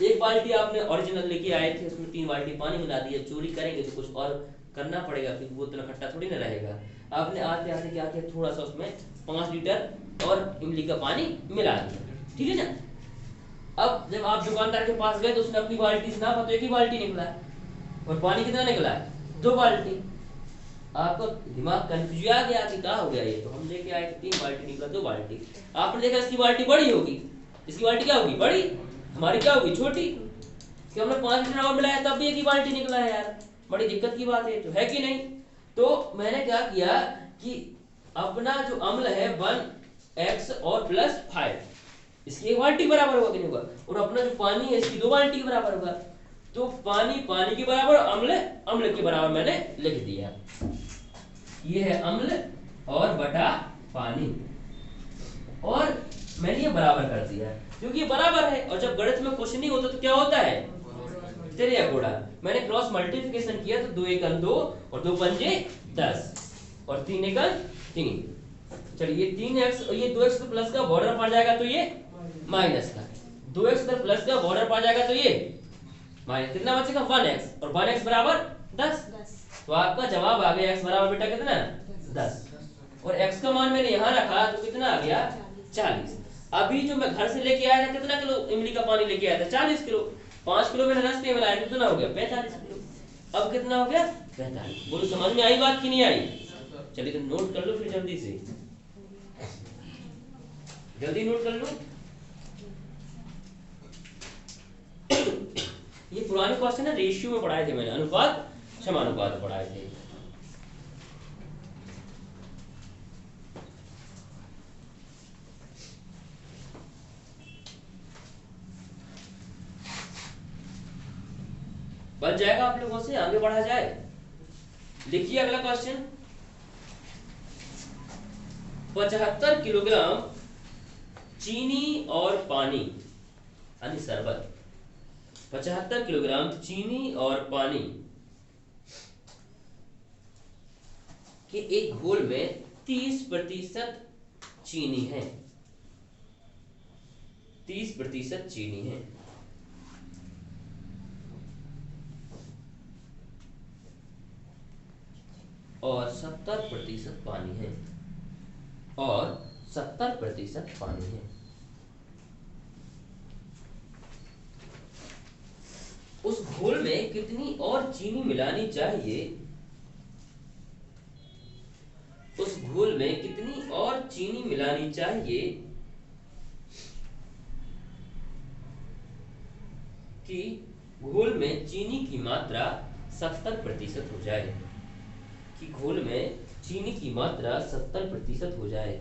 एक बाल्टी आपने ओरिजिनल लेके आए थे, उसमें 3 बाल्टी पानी मिला दिया। चोरी करेंगे तो कुछ और करना पड़ेगा क्योंकि वो इतना खट्टा थोड़ी ना रहेगा। आपने आते आते क्या किया, थोड़ा सा उसमें 5 लीटर और इमली का पानी मिला दिया, ठीक है ना। अब जब आप दुकानदार के पास गए तो उसने अपनी बाल्टी से नापा तो एक ही बाल्टी निकला और पानी कितना निकला है, 2 बाल्टी। आपका दिमाग कंफ्यूज आ गया कि क्या हो गया ये, तो हम लेके आए 3 बाल्टी निकला 2 बाल्टी। आपने देखा इसकी बाल्टी बड़ी होगी, इसकी बाल्टी क्या होगी, बड़ी, हमारी क्या होगी, छोटी। कि हमने 5 लीटर और मिलाया तब भी एक ही बाल्टी निकला है यार, बड़ी दिक्कत की बात है, तो है कि नहीं। तो मैंने क्या किया कि अपना जो अम्ल है 1x और प्लस 5, इसकी 1 बाल्टी बराबर होगा कि नहीं होगा, और अपना जो पानी है इसकी 2 बाल्टी के बराबर होगा। तो पानी पानी के बराबर, अम्ल अम्ल के बराबर मैंने लिख दिया। ये है अम्ल और बटा पानी, और मैंने ये बराबर कर दिया क्योंकि ये बराबर है। और जब गणित में कुछ नहीं होता तो क्या होता है, तेरिया गुणा। मैंने क्रॉस मल्टीप्लिकेशन किया तो 2 एकम 2 और 2 पंजे 10 और 3 एकम 3। चलिए ये 3x और ये 2x प्लस का बॉर्डर पड़ जाएगा तो ये माइनस का, 2x प्लस का बॉर्डर पड़ जाएगा तो ये माइनस, कितना बचेगा 1x और 1x बराबर 10। तो आपका जवाब आ गया x बराबर बेटा कितना, 10। और x का मान मैंने यहाँ रखा तो कितना आ गया, 40। अभी जो मैं घर से लेके आया था कितना किलो इमली का पानी लेके आया था, 40 किलो। 5 किलो मैंने रस में मिलाया तो कितना हो गया, 45 किलो। अब कितना हो गया, 45। बोलो समझ में आई बात कि नहीं आई। चलिए तो नोट कर लो फिर जल्दी से, जल्दी नोट कर लो। ये पुराने क्वेश्चन है, रेशियो में पढ़ाए थे मैंने, अनुपात समानुपात पढ़ाए थे। बच जाएगा आप लोगों से, आगे बढ़ा जाए। देखिए अगला क्वेश्चन, 75 किलोग्राम चीनी और पानी यानी शरबत, 75 किलोग्राम चीनी और पानी के एक घोल में 30% चीनी है, 30% चीनी है। और 70% पानी है, और 70% पानी है। उस घोल में कितनी और चीनी मिलानी चाहिए, उस घोल में कितनी और चीनी मिलानी चाहिए कि घोल में चीनी की मात्रा 70% हो जाए, कि घोल में चीनी की मात्रा 70% हो जाए।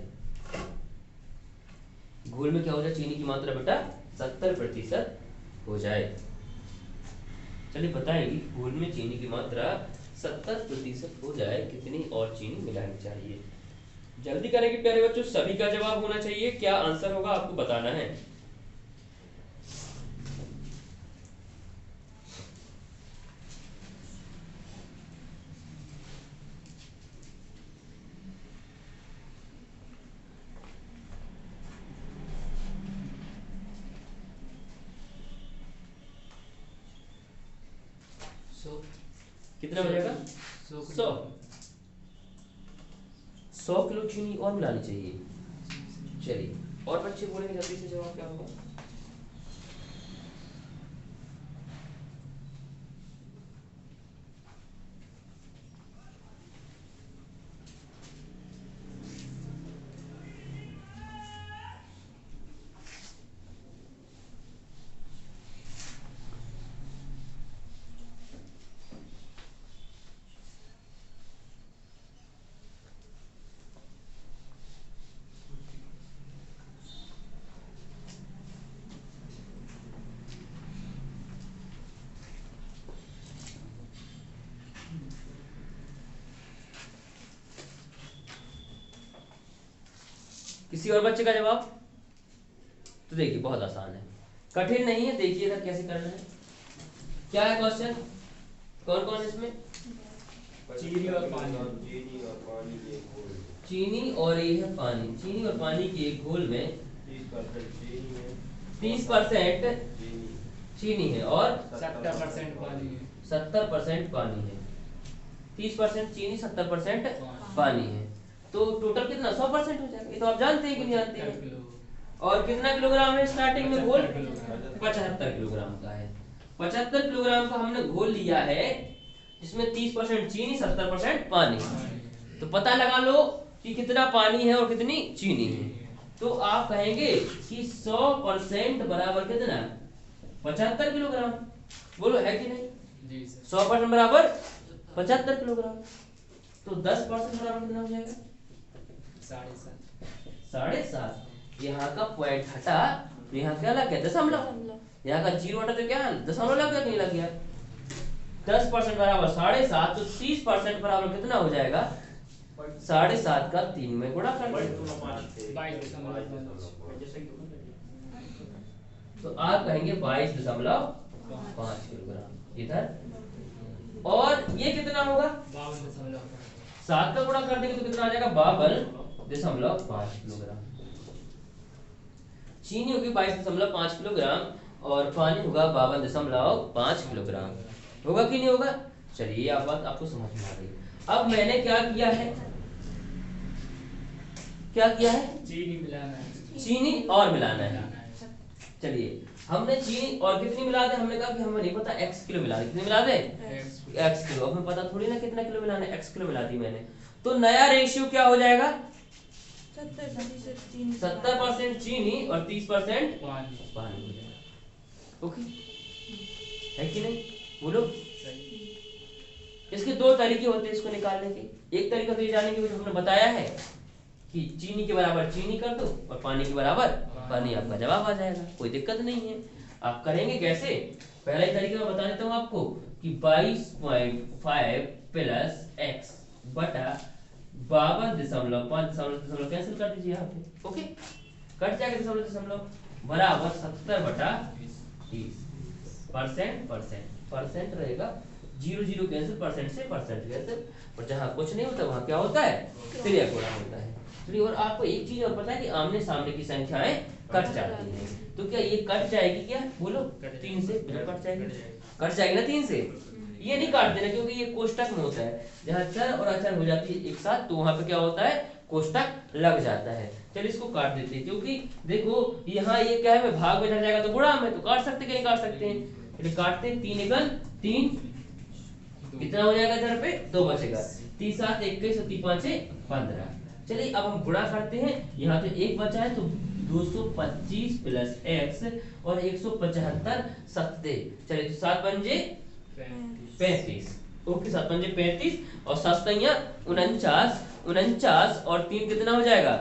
घोल में क्या हो जाए, चीनी की मात्रा बेटा 70% हो जाए। चलिए बताएंगे, घोल में चीनी की मात्रा 70% हो जाए कितनी और चीनी मिलानी चाहिए। जल्दी करेंगे प्यारे बच्चों, सभी का जवाब होना चाहिए। क्या आंसर होगा आपको बताना है। सौ कितना हो जाएगा? 100 किलो चीनी और मिलानी चाहिए। चलिए और बच्चे बोलेंगे जल्दी से जवाब क्या होगा। किसी और बच्चे का जवाब? तो देखिए बहुत आसान है, कठिन नहीं है। देखिए इधर कैसे करना है। क्या है क्वेश्चन, कौन कौन है इसमें? चीनी और पानी। चीनी और पानी के घोल में चीनी और ये है पानी। चीनी और पानी के एक घोल में 30% चीनी है, 30% चीनी चीनी है और 70% पानी है। 70% पानी है। 30% चीनी, 70% पानी है। तो टोटल कितना? 100% हो जाएगा। ये तो आप जानते हैं कि नहीं जानते 70 हैं। किलो। और कितना किलोग्राम है स्टार्टिंग में घोल? 75 किलोग्राम। 75 किलोग्राम का है। 75 किलोग्राम का हमने घोल लिया है, जिसमें 30% चीनी, 70% पानी। तो पता लगा लो कि कितना पानी है और कितनी चीनी है। तो आप कहेंगे कि 100% बराबर कितना? 75 किलोग्राम। बोलो है कि नहीं? जी सर। 100% बराबर 75 किलोग्राम। तो 10% बराबर कितना हो जाएगा? 7.5। 7.5। यहाँ का पॉइंट हटा तो यहाँ क्या लग गया? दशमलव। यहाँ का जीरो हटा तो क्या दशमलव लग गया? नहीं लग गया। 10% बराबर 7.5, तो 30% बराबर कितना हो जाएगा? 7.5 का 3 में गुणा कर दो। 22.5। तो आप कहेंगे 22.5 किलोग्राम इधर। और ये कितना होगा? 52.5। 7 का गुणा कर देंगे तो कितना आ जाएगा? 52.5 किलोग्राम। चीनी होगी 22.5 किलोग्राम और पानी होगा 52.5 किलोग्राम। होगा कि नहीं होगा? चलिए ये बात आपको समझ में आ गई। अब मैंने क्या किया है, क्या किया है? चीनी मिलाना है। चीनी और मिलाना है। चलिए हमने चीनी और कितनी मिला दे? हमने कहा कि हमें नहीं पता, x किलो मिला दे। कितनी मिला दे? x kilo. अब हमें पता थोड़ी ना कितना किलो मिलाना है, x किलो मिला दी मैंने। तो नया रेशियो क्या हो जाएगा? 70% चीनी और 30% पानी। पानी हो जाएगा। ओके है कि नहीं? बोलो। सही। इसके दो तरीके होते हैं इसको निकालने के। एक तरीका तो ये जाने की, जो हमने बताया है कि चीनी के बराबर चीनी कर दो और पानी के बराबर पानी, आपका जवाब आ जाएगा। कोई दिक्कत नहीं है। आप करेंगे कैसे? पहला ही तरीका मैं बता देता हूँ आपको कि 22.5 प्लस x बटा 52.5 दशमलव कैंसिल कर दीजिए यहाँ पे। ओके कट जाएगा दशमलव बराबर 70/30। परसेंट रहेगा, 0 कैंसिल, परसेंट से परसेंट कैंसिल। और जहाँ कुछ नहीं होता वहाँ क्या होता है? त्रिया गुणा होता है। चलिए और आपको एक चीज और पता है कि आमने सामने की संख्याएं कट जाती हैं। तो क्या ये कट जाएगी क्या? बोलो। 3 से कट जाएगी, कट जाएगी ना 3 से। ये नहीं काट देना क्योंकि ये कोष्टक में होता है, जहाँ चर और अचर हो जाती है एक साथ तो वहां पे क्या होता है, कोष्टक लग जाता है। चलिए इसको काट देते हैं, क्योंकि देखो यहाँ ये क्या है, मैं भाग में चढ़ जाएगा तो गुणा में, तो काट सकते कि नहीं काट सकते हैं। चलिए काटते हैं, 3 एकल 3 कितना हो जाएगा इधर पे 2 बचेगा, 3 7 21 और 3 5 15। चलिए अब हम गुणा करते हैं, यहाँ तो 1 बचा है तो 225 प्लस x और 175 सत्ते, चलिए तो 7 पंजे 35, ओके 7 पंजे 35 और 7 तैया 49, 49 और 3 कितना हो जाएगा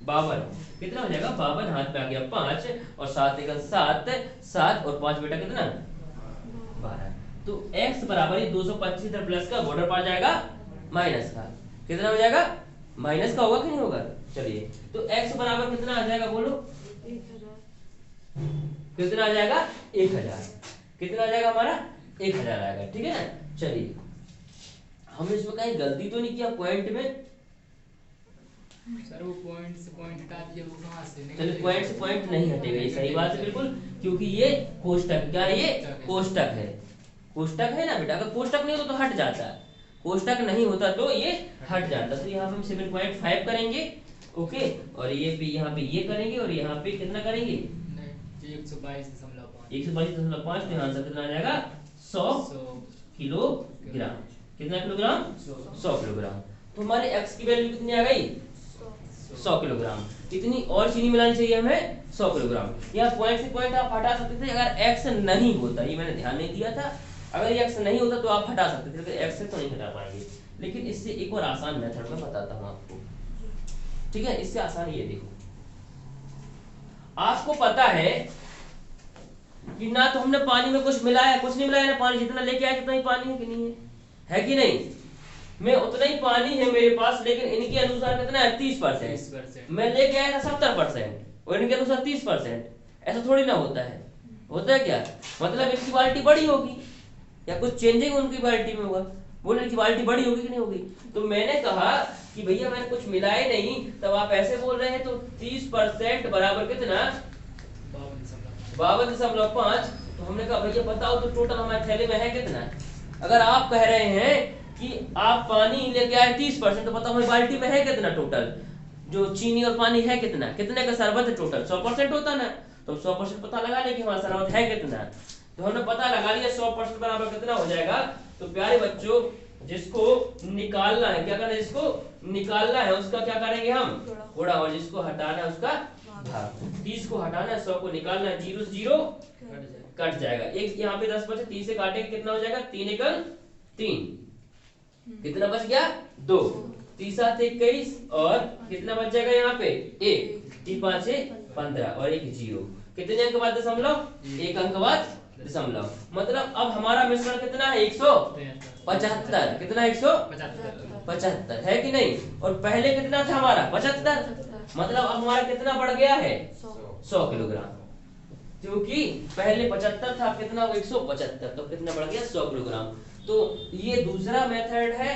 52, कितना हो जाएगा 52, हाथ पे आ गया 5 और 7 एकल 7, 7 और 5 बेटा कितना 12। तो x बराबर ही 225 इधर प्लस का बॉर्डर पर जाएगा माइनस का, कितना हो जाएगा माइनस का होगा कि नहीं होगा। चलिए तो x बराबर कितना आ जाएगा बोलो, 1000 कितना आ जाएगा 1000, कितना आ जाएगा हमारा 1000 आएगा, ठीक है ना। चलिए हमने इसमें कहीं गलती तो नहीं किया पॉइंट में, सर वो पॉइंट से पॉइंट हटा दिया, वो कहाँ से चलिए पॉइंट से पॉइंट नहीं हटेगा, ये सही बात है बिल्कुल, क्योंकि ये कोष्टक, क्या है ये कोष्टक है, कोष्टक है ना बेटा, अगर कोष्टक नहीं होता तो हट जाता है, कोष्टक नहीं होता तो ये हट जाता। तो यहाँ पे हम 7.5 करेंगे, ओके, और ये पे यहाँ पे ये करेंगे और यहाँ पे कितना करेंगे 122.5 122.5, तो यहाँ से कितना आ जाएगा 100 किलोग्राम, कितना किलोग्राम 100 किलोग्राम। तो हमारे x की वैल्यू कितनी आ गई 100 किलोग्राम, इतनी और चीनी मिलानी चाहिए हमें 100 किलोग्राम। यहाँ पॉइंट से पॉइंट आप हटा सकते थे अगर x नहीं होता, ये मैंने ध्यान नहीं दिया था, अगर ये x नहीं होता तो आप हटा सकते थे, लेकिन x से तो नहीं हटा पाएंगे। लेकिन इससे एक और आसान मेथड में बताता हूँ आपको, ठीक है, इससे आसान ये देखो, आपको पता है कि ना तो हमने पानी में कुछ मिलाया, कुछ नहीं मिलाया ना, पानी जितना लेके आया उतना ही पानी है कि नहीं है कि नहीं, मैं उतना ही पानी है मेरे पास, लेकिन इनके अनुसार कितना है 30%, मैं लेके आया था 70% और इनके अनुसार 30%, ऐसा थोड़ी ना होता है, होता है क्या, मतलब इनकी बाल्टी बड़ी होगी या कुछ चेंजिंग उनकी बाल्टी में होगा, बोले इनकी बाल्टी बड़ी होगी कि नहीं होगी। तो मैंने कहा कि भैया मैंने कुछ मिलाया नहीं, तब आप ऐसे बोल रहे हैं, तो 30% बराबर कितना 52.5, तो हमने कहा भैया बताओ तो टोटल हमारे थैले में है कितना। अगर आप कह रहे हैं कि आप पानी लेके आए 30%, तो बताओ हमारी बाल्टी में है कितना टोटल, जो चीनी और पानी है कितना, कितने का शरबत है टोटल 100% होता ना, तो 100% पता लगा ले कि हमारा शरबत है कितना, तो हमने पता लगा लिया 100% बराबर कितना हो जाएगा। तो प्यारे बच्चों जिसको निकालना है, क्या करना है, जिसको निकालना है उसका क्या करेंगे हम गुणा, और जिसको हटाना है उसका भाग। 30 को हटाना है, 100 को निकालना है, 0 से 0 कट जाएगा, एक यहाँ पे 10 बचे, 30 से काटेंगे कितना हो जाएगा 3 एकल 3, कितना बच गया 2, 3 7 21 और कितना बच जाएगा यहाँ पे 1, 3 5 15 और एक 0, कितने अंक बाद दशमलव, 1 अंक बाद दशमलव, मतलब अब हमारा मिश्रण कितना है 175, कितना 175 है कि नहीं, और पहले कितना था हमारा 75, मतलब अब हमारा कितना बढ़ गया है 100 किलोग्राम, क्योंकि पहले 75 था, कितना 175, तो कितना बढ़ गया 100 किलोग्राम। तो ये दूसरा मेथड है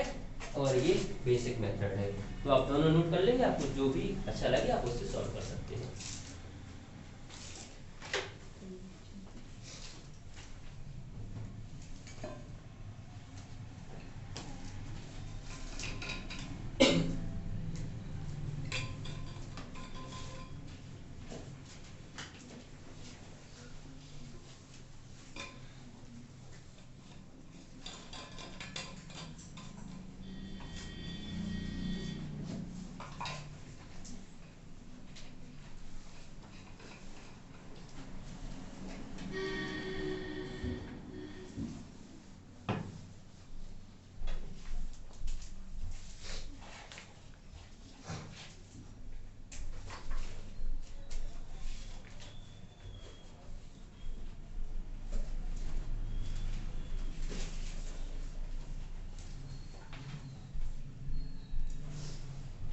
और ये बेसिक मेथड है, तो आप दोनों नोट कर लेंगे, आपको जो भी अच्छा लगे आप उससे सॉल्व कर सकते हैं।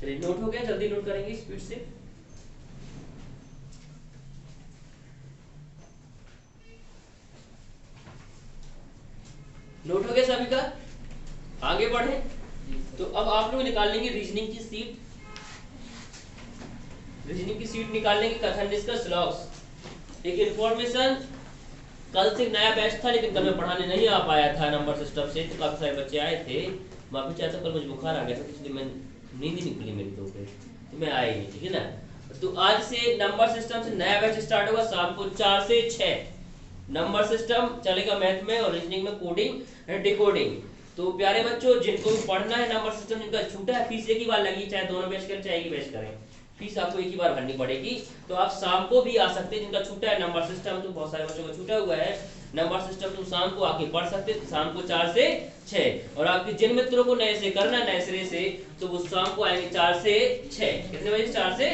चलिए नोट हो गया, जल्दी नोट करेंगे स्पीड से। नोट हो गया सभी का, आगे बढ़े। तो अब आप लोग निकाल लेंगे रीजनिंग की सीट, रीजनिंग की सीट निकाल लेंगे, कथन निष्कर्ष लॉग्स, एक इंफॉर्मेशन कल से नया बैच था लेकिन कल मैं पढ़ाने नहीं आ पाया था नंबर सिस्टम से, तो काफी सारे बच्चे आए थे। माफी चाहता हूँ, कल मुझे बुखार आ गया था इसलिए मैं नींद ही नहीं खुली मेरी तो मैं आया ही नहीं, ठीक है ना। तो आज से नंबर सिस्टम से नया बैच स्टार्ट होगा शाम को 4 से 6। नंबर सिस्टम चलेगा मैथ में और रीजनिंग में, कोडिंग एंड डिकोडिंग। तो प्यारे बच्चों, जिनको भी पढ़ना है नंबर सिस्टम, जिनका छूटा है, फीस एक ही बार लगी, चाहे दोनों बैच करें चाहे एक ही बैच करें, फीस आपको एक ही बार भरनी पड़ेगी। तो आप शाम को भी आ सकते हैं, जिनका छूटा है नंबर सिस्टम, तो बहुत सारे बच्चों का छूटा हुआ है नंबर सिस्टम, तो शाम को आके पढ़ सकते हैं, शाम को 4 से 6। और आपके जिन मित्रों को नए से करना है, नए सिरे से, तो वो शाम को आएंगे 4 से 6। कितने बजे? 4 से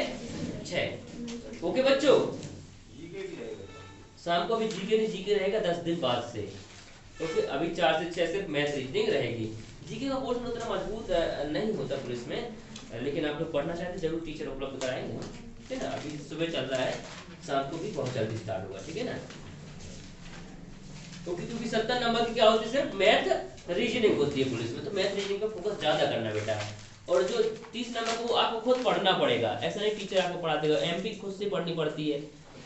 6। ओके बच्चों, शाम को भी जीके नहीं, जीके रहेगा 10 दिन बाद से। ओके, अभी 4 से 6 सिर्फ मैथ रीजनिंग रहेगी। जीके का पोर्शन उतना मजबूत नहीं होता पुलिस में, लेकिन आप लोग पढ़ना चाहते हैं जरूर टीचर उपलब्ध कराएंगे, ठीक है ना। अभी सुबह चल रहा है, शाम को भी बहुत जल्दी स्टार्ट होगा, ठीक है ना। क्योंकि 70 नंबर की क्या होती है? सिर्फ मैथ रीजनिंग होती है पुलिस में, तो मैथ रीजनिंग का फोकस ज्यादा करना बेटा। और जो 30 नंबर को आपको खुद पढ़ना पड़ेगा, ऐसा नहीं टीचर आपको पढ़ा देगा। एमपी खुद से पढ़नी पड़ती है,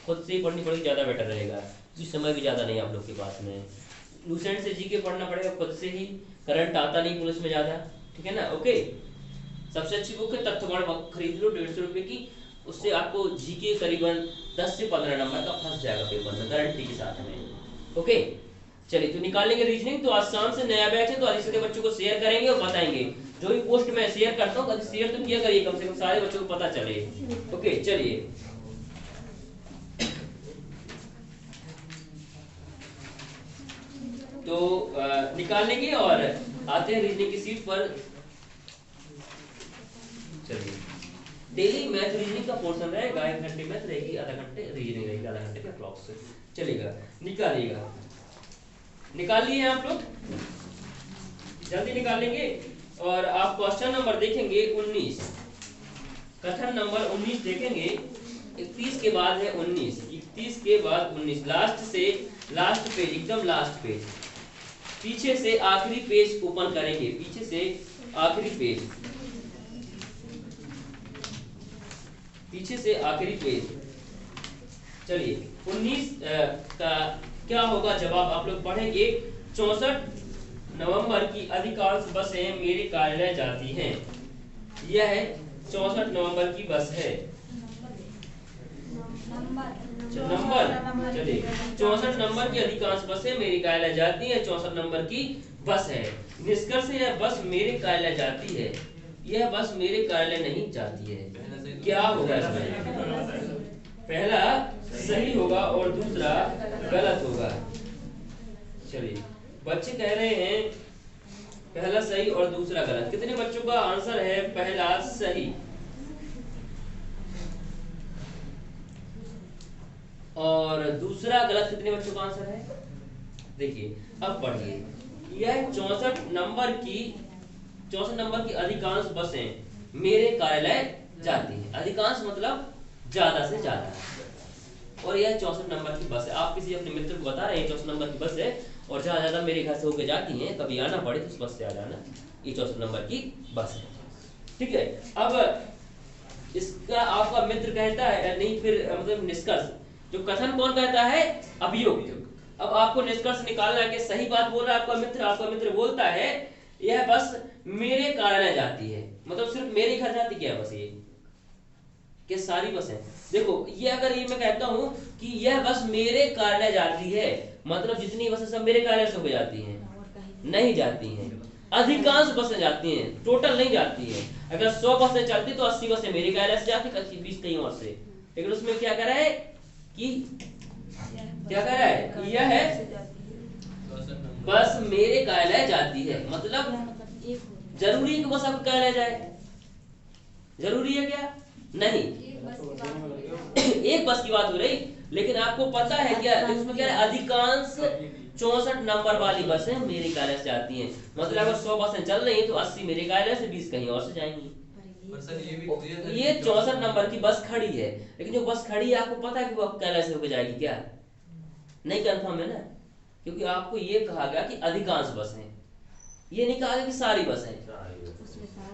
खुद से ही पढ़नी पड़ेगी, ज्यादा बेटर रहेगा, क्योंकि समय भी ज्यादा नहीं आप लोग के पास में। लूसेंट से जीके पढ़ना पड़ेगा खुद से ही, करंट आता नहीं पुलिस में ज्यादा, ठीक है ना। ओके, सबसे अच्छी बुक है तथ्यगण, खरीद लो 150 रुपए की, उससे आपको जीके करीबन 10 से 15 नंबर का फंस जाएगा पेपर में, गारंटी के साथ में। ओके, चलिए तो निकाल लेंगे रीजनिंग। तो आज शाम से नया बैच है, तो अधिक से अधिक बच्चों को शेयर करेंगे और बताएंगे। जो भी पोस्ट मैं शेयर करता हूँ, शेयर तो किया करिए, कम से कम सारे बच्चों को पता चले। ओके, चलिए तो निकाल लेंगे और आते हैं रीजनिंग की सीट पर। चलिए, डेली मैथ रीजनिंग का पोर्शन रहेगा, 1 घंटे मैथ रहेगी, आधा घंटे रीजनिंग रहेगी, आधा घंटे के क्लॉक से चलेगा। निकालिएगा, निकाल लिए आप लोग, जल्दी निकाल लेंगे। और आप क्वेश्चन नंबर देखेंगे 19, कथन नंबर 19 देखेंगे। 31 के बाद है 19, 31 के बाद 19, लास्ट से लास्ट पेज, एकदम लास्ट पेज, पीछे से आखिरी पेज ओपन करेंगे, पीछे से आखिरी पेज, पीछे से आखिरी पेज। चलिए 19 का क्या होगा जवाब, आप लोग पढ़ेंगे। 64 नवंबर की अधिकांश बसें मेरे कार्यालय जाती हैं। यह 64 नवंबर की बस है। नंबर, चलिए 64 नंबर की अधिकांश बसें मेरे कार्यालय जाती हैं, 64 नंबर की बस है। निष्कर्ष यह बस मेरे कार्यालय जाती है, यह बस मेरे कार्यालय नहीं जाती है। क्या होगा इसमें? पहला सही होगा और दूसरा गलत होगा। चलिए, बच्चे कह रहे हैं पहला सही और दूसरा गलत। कितने बच्चों का आंसर है पहला सही और दूसरा गलत? कितने बच्चों का आंसर है? देखिए, अब पढ़िए, यह 64 नंबर की अधिकांश बसें मेरे कार्यालय जाती है। अधिकांश मतलब ज्यादा से ज्यादा, और यह 64 नंबर की बस है। आप किसी अपने मित्र को बता रहे हैं 64 नंबर की बस है और ज्यादा मेरे घर से होकर जाती हैं, कभी आना पड़े तो उस बस से आ जाना, ये 64 नंबर की बस है, ठीक है। अब इसका आपका मित्र कहता है नहीं, फिर मतलब निष्कर्ष, जो कथन कौन कहता है? अभियुक्त। अब आपको निष्कर्ष निकालना है कि सही बात बोल रहा है आपका मित्र। आपका मित्र बोलता है यह बस मेरे कार्यालय जाती है, मतलब सिर्फ मेरे घर जाती क्या बस? ये कि सारी बसें, देखो ये अगर ये मैं कहता हूं कि यह बस मेरे कार्यालय जाती है, मतलब जितनी बसें सब मेरे कार्यालय से होकर जाती हैं, नहीं जाती हैं। अधिकांश बसें जाती हैं, टोटल नहीं जाती हैं। अगर 100 बसें चलती तो 80 बसें मेरे कार्यालय से जाती, 20 कहीं और से। लेकिन उसमें क्या कर रहा है कि क्या कर रहा है, यह है बस मेरे कार्यालय जाती है, मतलब जरूरी है कि बस आपका कार्यालय जाए? जरूरी है क्या? नहीं, एक बस की बात हो रही, लेकिन आपको पता है क्या उसमें क्या है? अधिकांश 64 नंबर वाली बसें मेरे कार्यालय से आती हैं, मतलब अगर 100 बसें चल रही हैं तो 80 मेरे कार्यालय से, 20 कहीं और से जाएंगी। ये 64 नंबर की बस खड़ी है, लेकिन जो बस खड़ी है आपको पता है कि वो आपके कार्यालय से होकर जाएगी क्या? नहीं, कंफर्म है ना, क्योंकि आपको ये कहा गया कि अधिकांश बसें, ये नहीं कहा गया कि सारी बसें।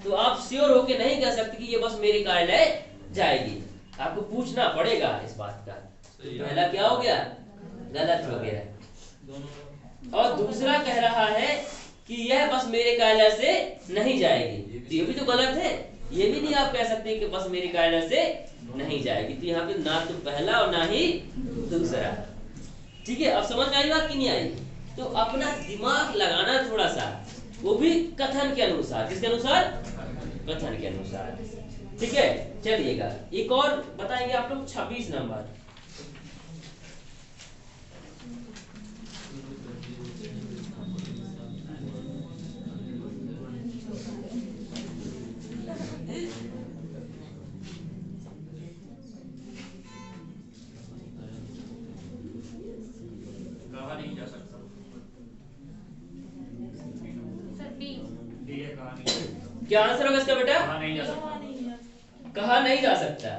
तो आप श्योर होके नहीं कह सकते कि ये बस मेरे कार्यालय जाएगी, आपको पूछना पड़ेगा इस बात का। तो पहला क्या हो गया? गलत हो गया। और दूसरा कह रहा है कि यह बस मेरे कायला से नहीं जाएगी, तो ये भी तो गलत है। ये भी नहीं आप कह सकते कि बस मेरे कायला से नहीं जाएगी, तो यहाँ पे ना तो पहला और ना ही दूसरा। ठीक है, अब समझ में आई बात कि नहीं आई? तो अपना दिमाग लगाना थोड़ा सा, वो भी कथन के अनुसार। किसके अनुसार? कथन के अनुसार। ठीक है, चलिएगा एक और बताएंगे आप लोग 26 नंबर। नहीं जा सकता। Sir D. डी है, कहा नहीं जा सकता। क्या आंसर होगा इसका बेटा? कहा नहीं जा सकता। कहा नहीं जा सकता।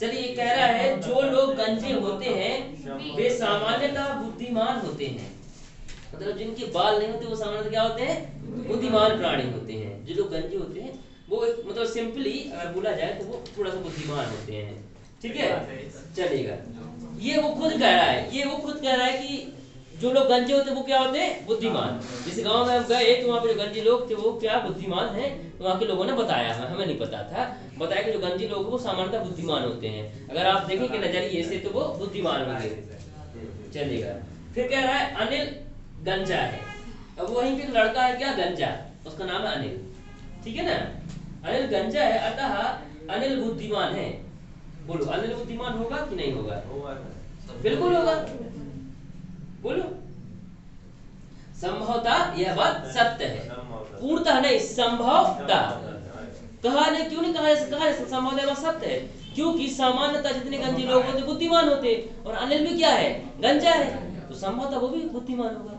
चलिए कह रहा है जो लोग गंजे होते हैं वे सामान्यतः बुद्धिमान होते हैं। मतलब जिनके बाल नहीं होते वो सामान्यतः क्या होते हैं? बुद्धिमान प्राणी होते हैं। जो लोग गंजे होते हैं वो मतलब सिंपली अगर बोला जाए तो वो थोड़ा सा बुद्धिमान होते हैं। ठीक है, चलेगा। ये वो खुद कह रहा है, ये वो खुद कह रहा है कि जो लोग गंजे होते हैं वो क्या होते हैं? बुद्धिमान। जैसे गांव में हम गए तो वहाँ पे जो गंजे लोग थे वो क्या बुद्धिमान हैं, तो वहाँ के लोगों ने बताया, हमें नहीं पता था, बताया कि जो गंजे लोग वो सामान्यतः बुद्धिमान होते हैं। अगर आप देखेंगे नजरिए से तो वो बुद्धिमान होंगे। चलेगा। फिर कह रहा है अनिल गंजा है। अब वहीं पे एक लड़का है क्या गंजा, उसका नाम है अनिल। ठीक है ना, अनिल गंजा है अतः अनिल बुद्धिमान है। बोलो अनिल बुद्धिमान होगा कि नहीं होगा? बिल्कुल होगा। बोलो संभवतः यह बात सत्य है, पूर्णतः नहीं, संभवतः। कहा नहीं, क्यों नहीं कहा संभवतः यह बात सत्य है? क्योंकि सामान्यतः जितने गंजे लोग होते बुद्धिमान होते, और अनिल भी क्या है? गंजा है, तो संभवतः वो भी बुद्धिमान होगा।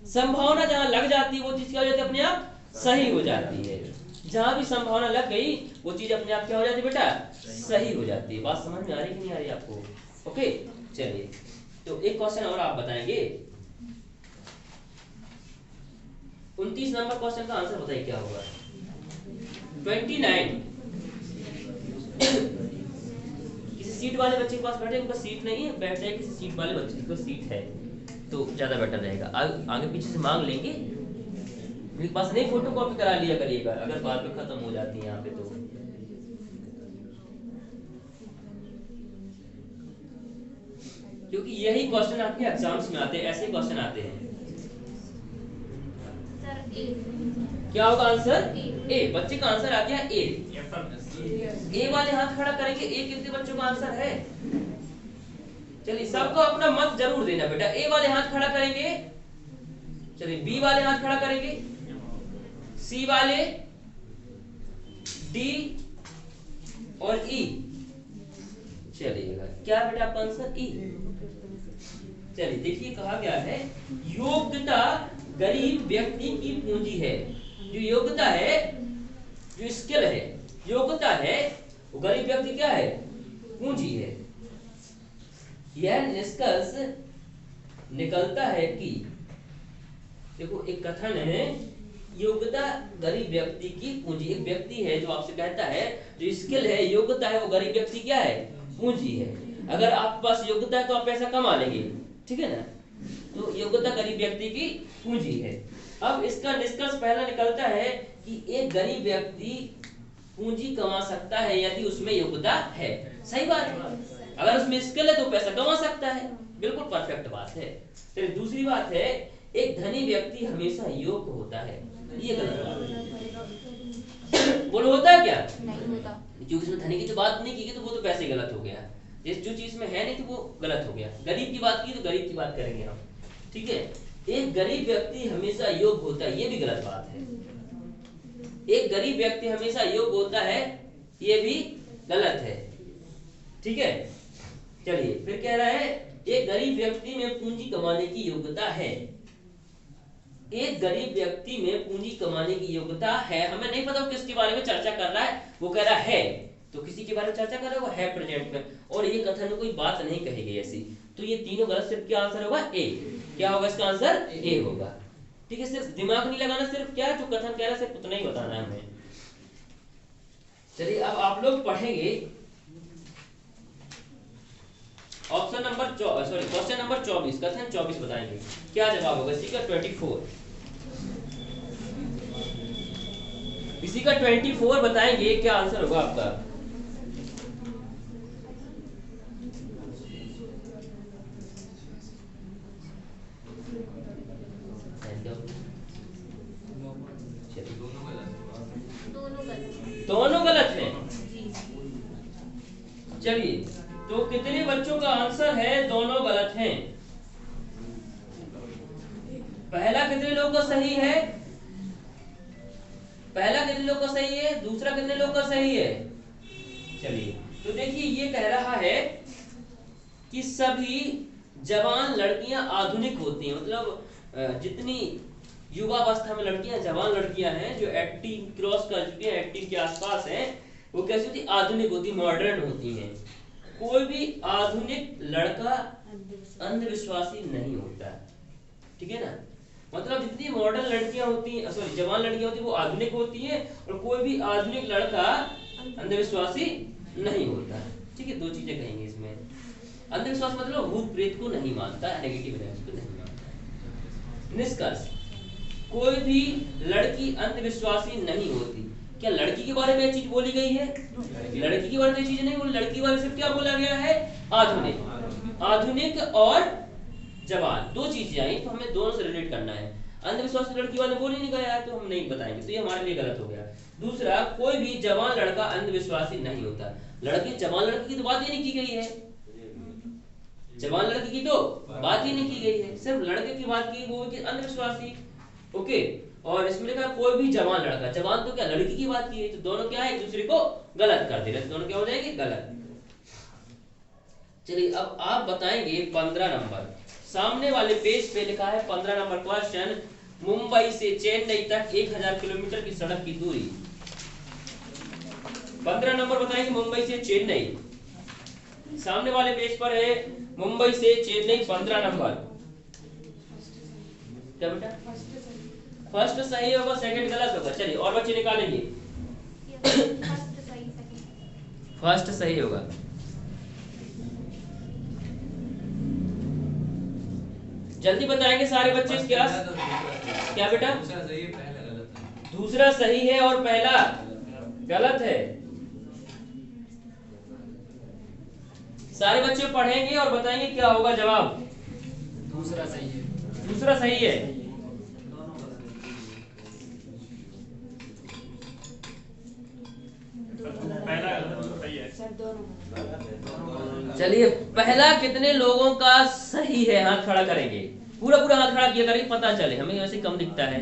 संभावना जहां लग जाती है वो चीज क्या हो जाती है? अपने आप सही हो जाती है। जहां भी संभावना लग गई वो चीज अपने आप क्या हो जाती है बेटा? सही हो जाती है। बात समझ में आ रही कि नहीं आ रही आपको? ओके, चलिए तो एक क्वेश्चन और आप बताएंगे। 29 नंबर क्वेश्चन का आंसर बताइए क्या होगा? 29। किसी सीट वाले बच्चे के पास बैठे, उनका सीट नहीं है, बैठ जाए किसी सीट वाले बच्चे के सीट है तो ज्यादा बेटर रहेगा। आगे पीछे से मांग लेंगे, मेरे पास नहीं, फोटो कॉपी करा लिया करिएगा अगर बाद में खत्म हो जाती है यहाँ पे तो। क्योंकि यही क्वेश्चन आपके एग्जाम्स में आते हैं, ऐसे क्वेश्चन आते हैं। सर ए। क्या होगा आंसर? ए। बच्चे का आंसर आ गया ए। ए वाले हाथ खड़ा करेंगे। ए कितने बच्चों का आंसर है? चलिए सबको अपना मत जरूर देना बेटा। ए वाले हाथ खड़ा करेंगे। चलिए बी वाले हाथ खड़ा करेंगे, सी वाले, डी और ई। चलिएगा क्या बेटा आपका आंसर? ई। चलिए देखिए कहा गया है योग्यता गरीब व्यक्ति की पूंजी है। जो योग्यता है, जो स्किल है, योग्यता है, वो गरीब व्यक्ति क्या है? पूंजी है। यह निष्कर्ष निकलता है कि देखो एक कथन है, योग्यता गरीब व्यक्ति की पूंजी। एक व्यक्ति है जो आपसे कहता है जो स्किल है, योग्यता है, वो गरीब व्यक्ति क्या है? पूंजी है। अगर आपके पास योग्यता है तो आप पैसा कमा लेंगे, ठीक है ना, तो योग्यता गरीब व्यक्ति की पूंजी है। अब इसका निष्कर्ष पहला निकलता है कि एक गरीब व्यक्ति पूंजी कमा सकता है यदि उसमें योग्यता है। सही बात है। अगर उसमें स्किल है तो पैसा कमा सकता है, बिल्कुल परफेक्ट बात है। फिर दूसरी बात है एक धनी व्यक्ति हमेशा योग्य होता है। ये गलत बात है। बोलो होता है क्या? नहीं होता। क्योंकि इसमें धनी की जो बात नहीं की गई तो वो तो पैसे गलत हो गया। जो चीज में है नहीं तो वो गलत हो गया। गरीब की बात की तो गरीब की बात करेंगे हम, ठीक है। एक गरीब व्यक्ति हमेशा योग्य होता है, ये भी गलत बात है। एक गरीब व्यक्ति हमेशा योग्य होता है, ये भी गलत है, ठीक है। चलिए फिर कह रहा है एक गरीब व्यक्ति में पूंजी कमाने की योग्यता है। एक गरीब व्यक्ति में पूंजी कमाने की योग्यता है। हमें नहीं पता वो किसके बारे में चर्चा कर रहा है, वो कह रहा है तो किसी के बारे में चर्चा कर रहा है, वो है प्रेजेंट में, और ये कथन में कोई बात नहीं कही गई ऐसी, तो ये तीनों गलत। सिर्फ क्या आंसर होगा? ए। क्या होगा इसका आंसर? ए होगा, ठीक है। सिर्फ दिमाग नहीं लगाना, सिर्फ क्या जो कथन कह रहा है सिर्फ उतना ही बताना है हमें। चलिए अब आप लोग पढ़ेंगे option number sorry question number 24, कथन 24 बताएंगे क्या जवाब होगा इसी का 24। इसी का 24 बताएंगे क्या आंसर होगा आपका। दोनों गलत हैं। चलिए तो कितने बच्चों का आंसर है दोनों गलत हैं। पहला कितने लोग का सही है, पहला कितने लोग का सही है, दूसरा कितने लोग का सही है। चलिए तो देखिए ये कह रहा है कि सभी जवान लड़कियां आधुनिक होती हैं, मतलब जितनी युवावस्था में लड़कियां जवान लड़कियां हैं जो 18 क्रॉस कर चुकी हैं, 18 के आसपास हैं, वो कैसी होती, आधुनिक होती, मॉडर्न होती हैं। कोई भी आधुनिक लड़का अंधविश्वासी नहीं होता, ठीक है ना। मतलब जितनी मॉडर्न लड़कियां होती हैं, सॉरी जवान लड़कियां होती हैं, वो आधुनिक होती हैं, और कोई भी आधुनिक लड़का अंधविश्वासी नहीं होता, ठीक है। दो चीजें कहेंगे इसमें। अंधविश्वास मतलब भूत प्रेत को नहीं मानता, नेगेटिव एनर्जी को नहीं मानता। निष्कर्ष, कोई भी लड़की अंधविश्वासी नहीं होती। क्या लड़की के बारे में ये चीज बोली गई है? लड़की के बारे में ये चीज नहीं बोली। लड़की के बारे में सिर्फ क्या बोला गया है? आधुनिक। आधुनिक और जवान दो चीजें आई, तो हमें दोनों से रिलेट करना है। अंधविश्वासी लड़की वाले बोल ही नहीं गया है तो हम नहीं बताएंगे, तो ये हमारे लिए गलत हो गया। दूसरा, कोई भी जवान लड़का अंधविश्वासी नहीं होता। लड़की जवान लड़की की तो बात ही नहीं की गई है, जवान लड़की की तो बात ही नहीं की गई है, सिर्फ लड़के की बात की, वो कि अंधविश्वासी। ओके, और इसमें लिखा कोई भी जवान लड़का, जवान तो क्या लड़की की बात की है, तो दोनों क्या है, एक दूसरे को गलत कर दे रहे, दोनों क्या हो जाएंगे, गलत। चलिए अब आप बताएंगे 15 नंबर, सामने वाले पेज पे लिखा है 15 नंबर क्वेश्चन, मुंबई से चेन्नई तक 1000 किलोमीटर की सड़क की दूरी। 15 नंबर बताएंगे मुंबई से चेन्नई, सामने वाले पेज पर है मुंबई से चेन्नई 15 नंबर। क्या बेटा? फर्स्ट सही होगा, सेकंड गलत होगा। चलिए और बच्चे निकालेंगे। फर्स्ट सही होगा। जल्दी बताएंगे सारे बच्चे इसके आस। क्या बेटा? दूसरा सही है और पहला गलत है। सारे बच्चे पढ़ेंगे और बताएंगे क्या होगा जवाब। दूसरा सही है। दूसरा सही है। पहला सही है। चलिए पहला कितने लोगों का सही है, हाथ खड़ा करेंगे, पूरा पूरा हाथ खड़ा किया करेंगे, पता चले, हमें वैसे कम दिखता है।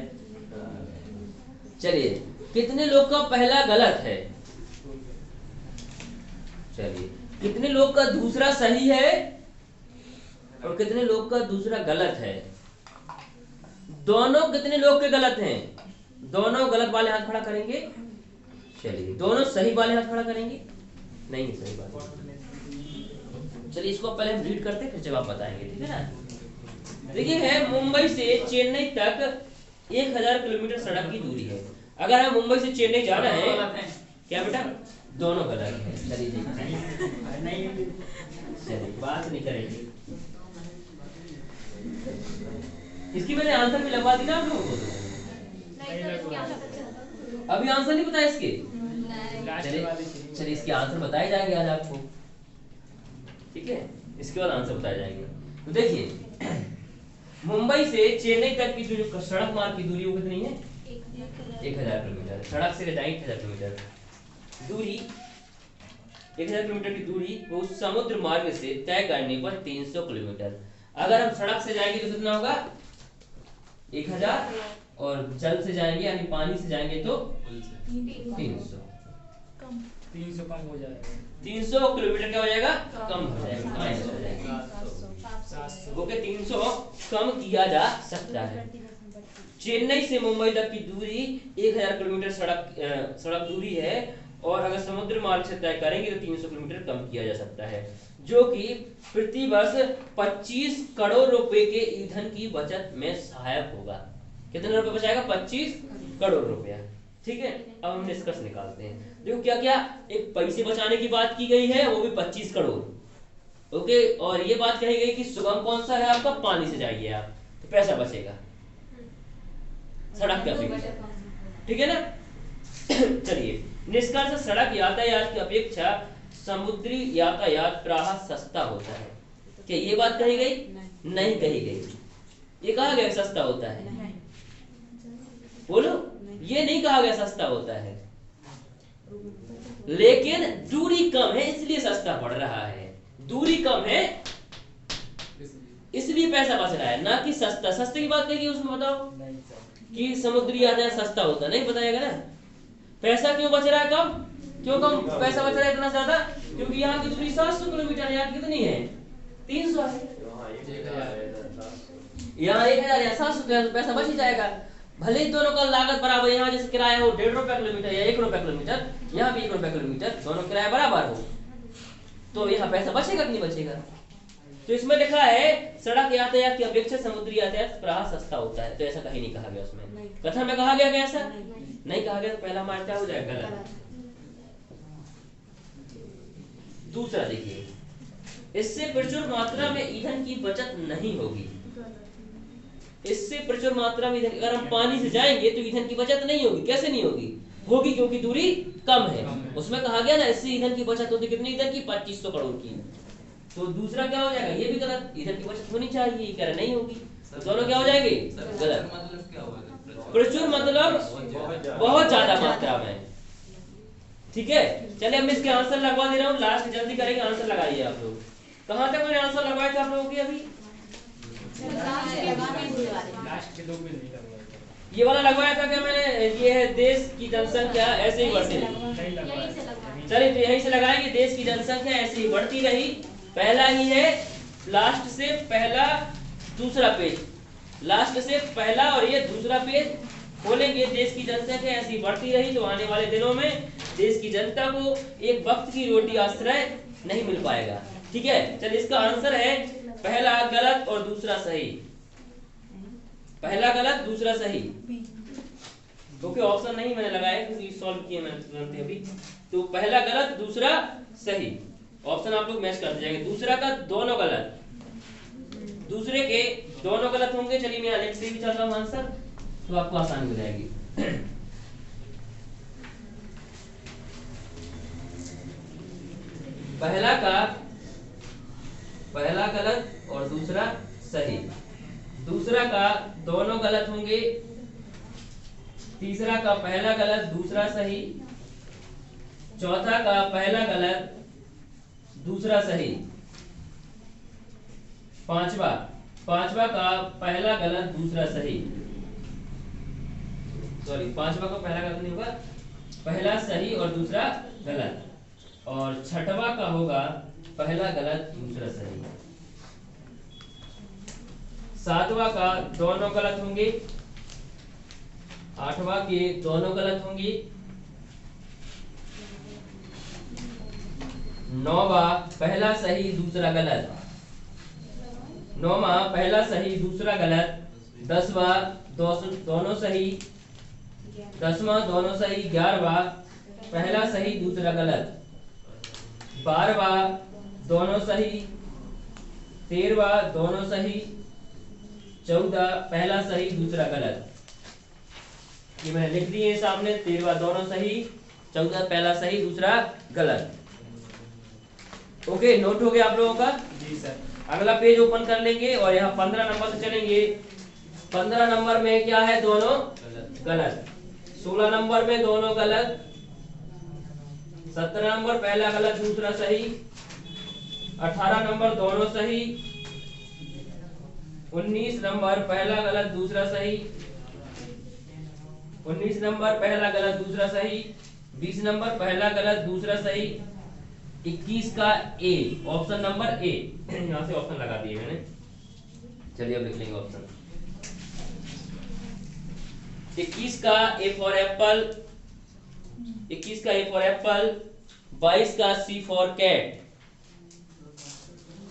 चलिए कितने लोग का पहला गलत है। चलिए कितने लोग का दूसरा सही है और कितने लोग का दूसरा गलत है। दोनों कितने लोग के गलत हैं, दोनों गलत वाले हाथ खड़ा करेंगे। चलिए दोनों सही वाले हाथ खड़ा करेंगे, नहीं सही वाले। चलिए इसको पहले हम रीड करते फिर जवाब बताएंगे, ठीक है ना। देखिए है मुंबई से चेन्नई तक 1000 किलोमीटर सड़क की दूरी है। अगर हम मुंबई से चेन्नई जा रहे हैं, क्या बेटा? दोनों गलत है। चलिए देखिए, चलिए बात नहीं करेंगे। इसकी मैंने आंसर भी लगवा दी ना आप लोगों को। अभी आंसर नहीं पता इसके। चलिए इसके आंसर बताए जाएंगे आज आपको, ठीक है। इसके बाद आंसर बताए जाएंगे। तो देखिए मुंबई से चेन्नई तक की जो सड़क मार्ग की दूरी वो कितनी है? 1000 किलोमीटर। सड़क से जाएंगे 1000 किलोमीटर दूरी, 1000 किलोमीटर की दूरी वो समुद्र मार्ग से तय करने पर 300 किलोमीटर। अगर हम सड़क से जाएंगे तो कितना होगा? 1000, और जल से जाएंगे यानी पानी से जाएंगे तो 300। 300 कम हो जाएगा। 300 किलोमीटर क्या हो जाएगा? कम हो जाएगा, माइनस हो जाएगा। 700। ओके 300 कम किया जा सकता है। चेन्नई से मुंबई तक की दूरी 1000 किलोमीटर सड़क दूरी है, और अगर समुद्र मार्ग से तय करेंगे तो 300 किलोमीटर कम किया जा सकता है, जो कि प्रति वर्ष 25 करोड़ रुपए के ईंधन की बचत में सहायक होगा। कितने रुपए बचाएगा? 25 करोड़ रुपया, ठीक है। अब हम निष्कर्ष निकालते हैं। देखो क्या क्या, एक पैसे बचाने की बात की गई है, वो भी 25 करोड़, ओके, और ये बात कही गई कि सुगम कौन सा है आपका, पानी से जाइए आप तो पैसा बचेगा सड़क की अपेक्षा, ठीक है ना। चलिए, निष्कर्ष, सड़क यातायात की अपेक्षा समुद्री यातायात प्रायः सस्ता होता है। क्या ये बात कही गई? नहीं कही गई। ये कहा गया सस्ता होता है? बोलो, ये नहीं कहा गया सस्ता होता है, लेकिन दूरी कम है इसलिए सस्ता पड़ रहा है। दूरी कम है इसलिए पैसा बच रहा है, ना कि सस्ता। सस्ते की बात कही उसमें बताओ कि समुद्री यातायात सस्ता होता, नहीं बताएगा ना। पैसा क्यों बच रहा है कम? क्यों कम पैसा बच रहा है इतना ज्यादा? क्योंकि यहाँ की दूरी 700 किलोमीटर, यहाँ कितनी है? 300 है। यहाँ 1000 या 700, पैसा बच ही जाएगा। भले ही दोनों का लागत बराबर, यहाँ जैसे किराया हो 1.5 रुपया किलोमीटर या 1 रुपया किलोमीटर, यहाँ भी 1 रुपया किलोमीटर, दोनों किराया बराबर हो, तो यहाँ पैसा बचेगा कि नहीं बचेगा? तो इसमें लिखा है सड़क यातायात की अपेक्षा समुद्री यातायात प्रायः सस्ता होता है, तो ऐसा कहीं नहीं कहा गया उसमें। कथन में कहा गया क्या ऐसा? नहीं कहा गया, तो पहला हमारा क्या हो जाएगा? गलत। दूसरा देखिए, इससे प्रचुर मात्रा में ईंधन की बचत नहीं होगी। इससे प्रचुर मात्रा में ईंधन, अगर हम पानी से जाएंगे तो ईंधन की बचत नहीं होगी। कैसे नहीं होगी? होगी क्योंकि दूरी कम है। उसमें कहा गया ना इससे ईंधन की बचत होती, कितनी ईंधन की? 2500 करोड़ की। तो दूसरा क्या हो जाएगा? ये भी गलत, ईंधन की बचत होनी चाहिए, कह रहे नहीं होगी, तो दोनों क्या हो जाएंगे? गलत। प्रचुर मतलब बहुत ज्यादा मात्रा में, ठीक है। चलिए मैं इसके आंसर लगवा दे रहा हूँ, लास्ट जल्दी करेंगे, आंसर लगाइए आप लोग। कहाँ तक मैंने आंसर लगवाया था आप लोगों के? अभी लास्ट के 2 में नहीं लगवाया। ये वाला लगवाया था क्या मैंने? ये है देश की जनसंख्या ऐसे ही बढ़ती रही। नहीं लगवाया। चलिए तो यहीं से लगाएंगे, देश की जनसंख्या ऐसे ही बढ़ती रही। पहला ही है, लास्ट से पहला दूसरा पेज, लास्ट से पहला और ये दूसरा पेज खोलेंगे। देश की जनसंख्या ऐसी बढ़ती रही तो आने वाले दिनों में देश की जनता को एक वक्त की रोटी आश्रय नहीं मिल पाएगा, ठीक है। चलिए इसका आंसर है पहला गलत और दूसरा सही। पहला गलत, दूसरा सही, क्योंकि ऑप्शन नहीं मैंने लगाया क्योंकि सॉल्व किए मैंने तुरंत अभी। तो पहला गलत, दूसरा सही, ऑप्शन आप लोग मैच करते जाएंगे। दूसरा का दोनों गलत, दूसरे के दोनों गलत होंगे। चलिए मैं नेक्स्ट से भी चल रहा हूँ आंसर, तो आपको आसानी हो जाएगी। पहला गलत और दूसरा सही, दूसरा का दोनों गलत होंगे, तीसरा का पहला गलत दूसरा सही, चौथा का पहला गलत दूसरा सही, पांचवा का पहला गलत दूसरा सही, सॉरी पांचवा का पहला गलत नहीं होगा, पहला सही और दूसरा गलत, और छठवा का होगा पहला गलत दूसरा सही, सातवां का दोनों गलत होंगे, आठवां के दोनों गलत होंगे, नौवां पहला सही दूसरा गलत, नौवां पहला सही दूसरा गलत, 10वां दोनों सही, 10वां दोनों सही, 11वां पहला सही दूसरा गलत, 12वां दोनों सही, 13वां दोनों सही, 14 पहला सही दूसरा गलत। ये मैंने लिख दिए सामने, 13वां दोनों सही, 14 पहला सही दूसरा गलत। ओके, नोट हो गया आप लोगों का? जी सर। अगला पेज ओपन कर लेंगे और यहाँ 15 नंबर से चलेंगे। 15 नंबर में क्या है? दोनों गलत। 16 नंबर में दोनों गलत, 17 नंबर पहला गलत दूसरा सही, 18 नंबर दोनों सही, 19 नंबर पहला गलत दूसरा सही, 19 नंबर पहला गलत दूसरा सही, 20 नंबर पहला गलत दूसरा सही, 21 का ए, ऑप्शन नंबर ए, यहाँ से ऑप्शन लगा दिए मैंने। चलिए अब लिख लेंगे ऑप्शन। 21 का ए फॉर एप्पल, 21 का ए फॉर एप्पल, 22 का सी फॉर कैट,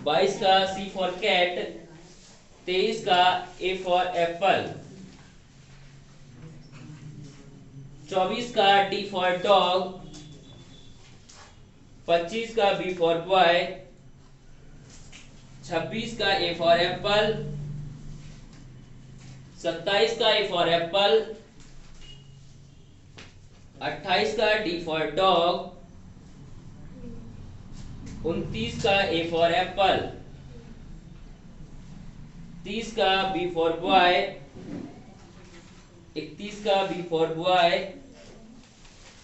22 का सी फॉर कैट, 23 का ए फॉर एप्पल, 24 का डी फॉर डॉग, 25 का बी फॉर बॉय, 26 का ए फॉर एप्पल, 27 का ए फॉर एप्पल, 28 का डी फॉर डॉग, 29 का ए फॉर एप्पल, 30 का बी फॉर बॉय, 31 का बी फॉर बॉय,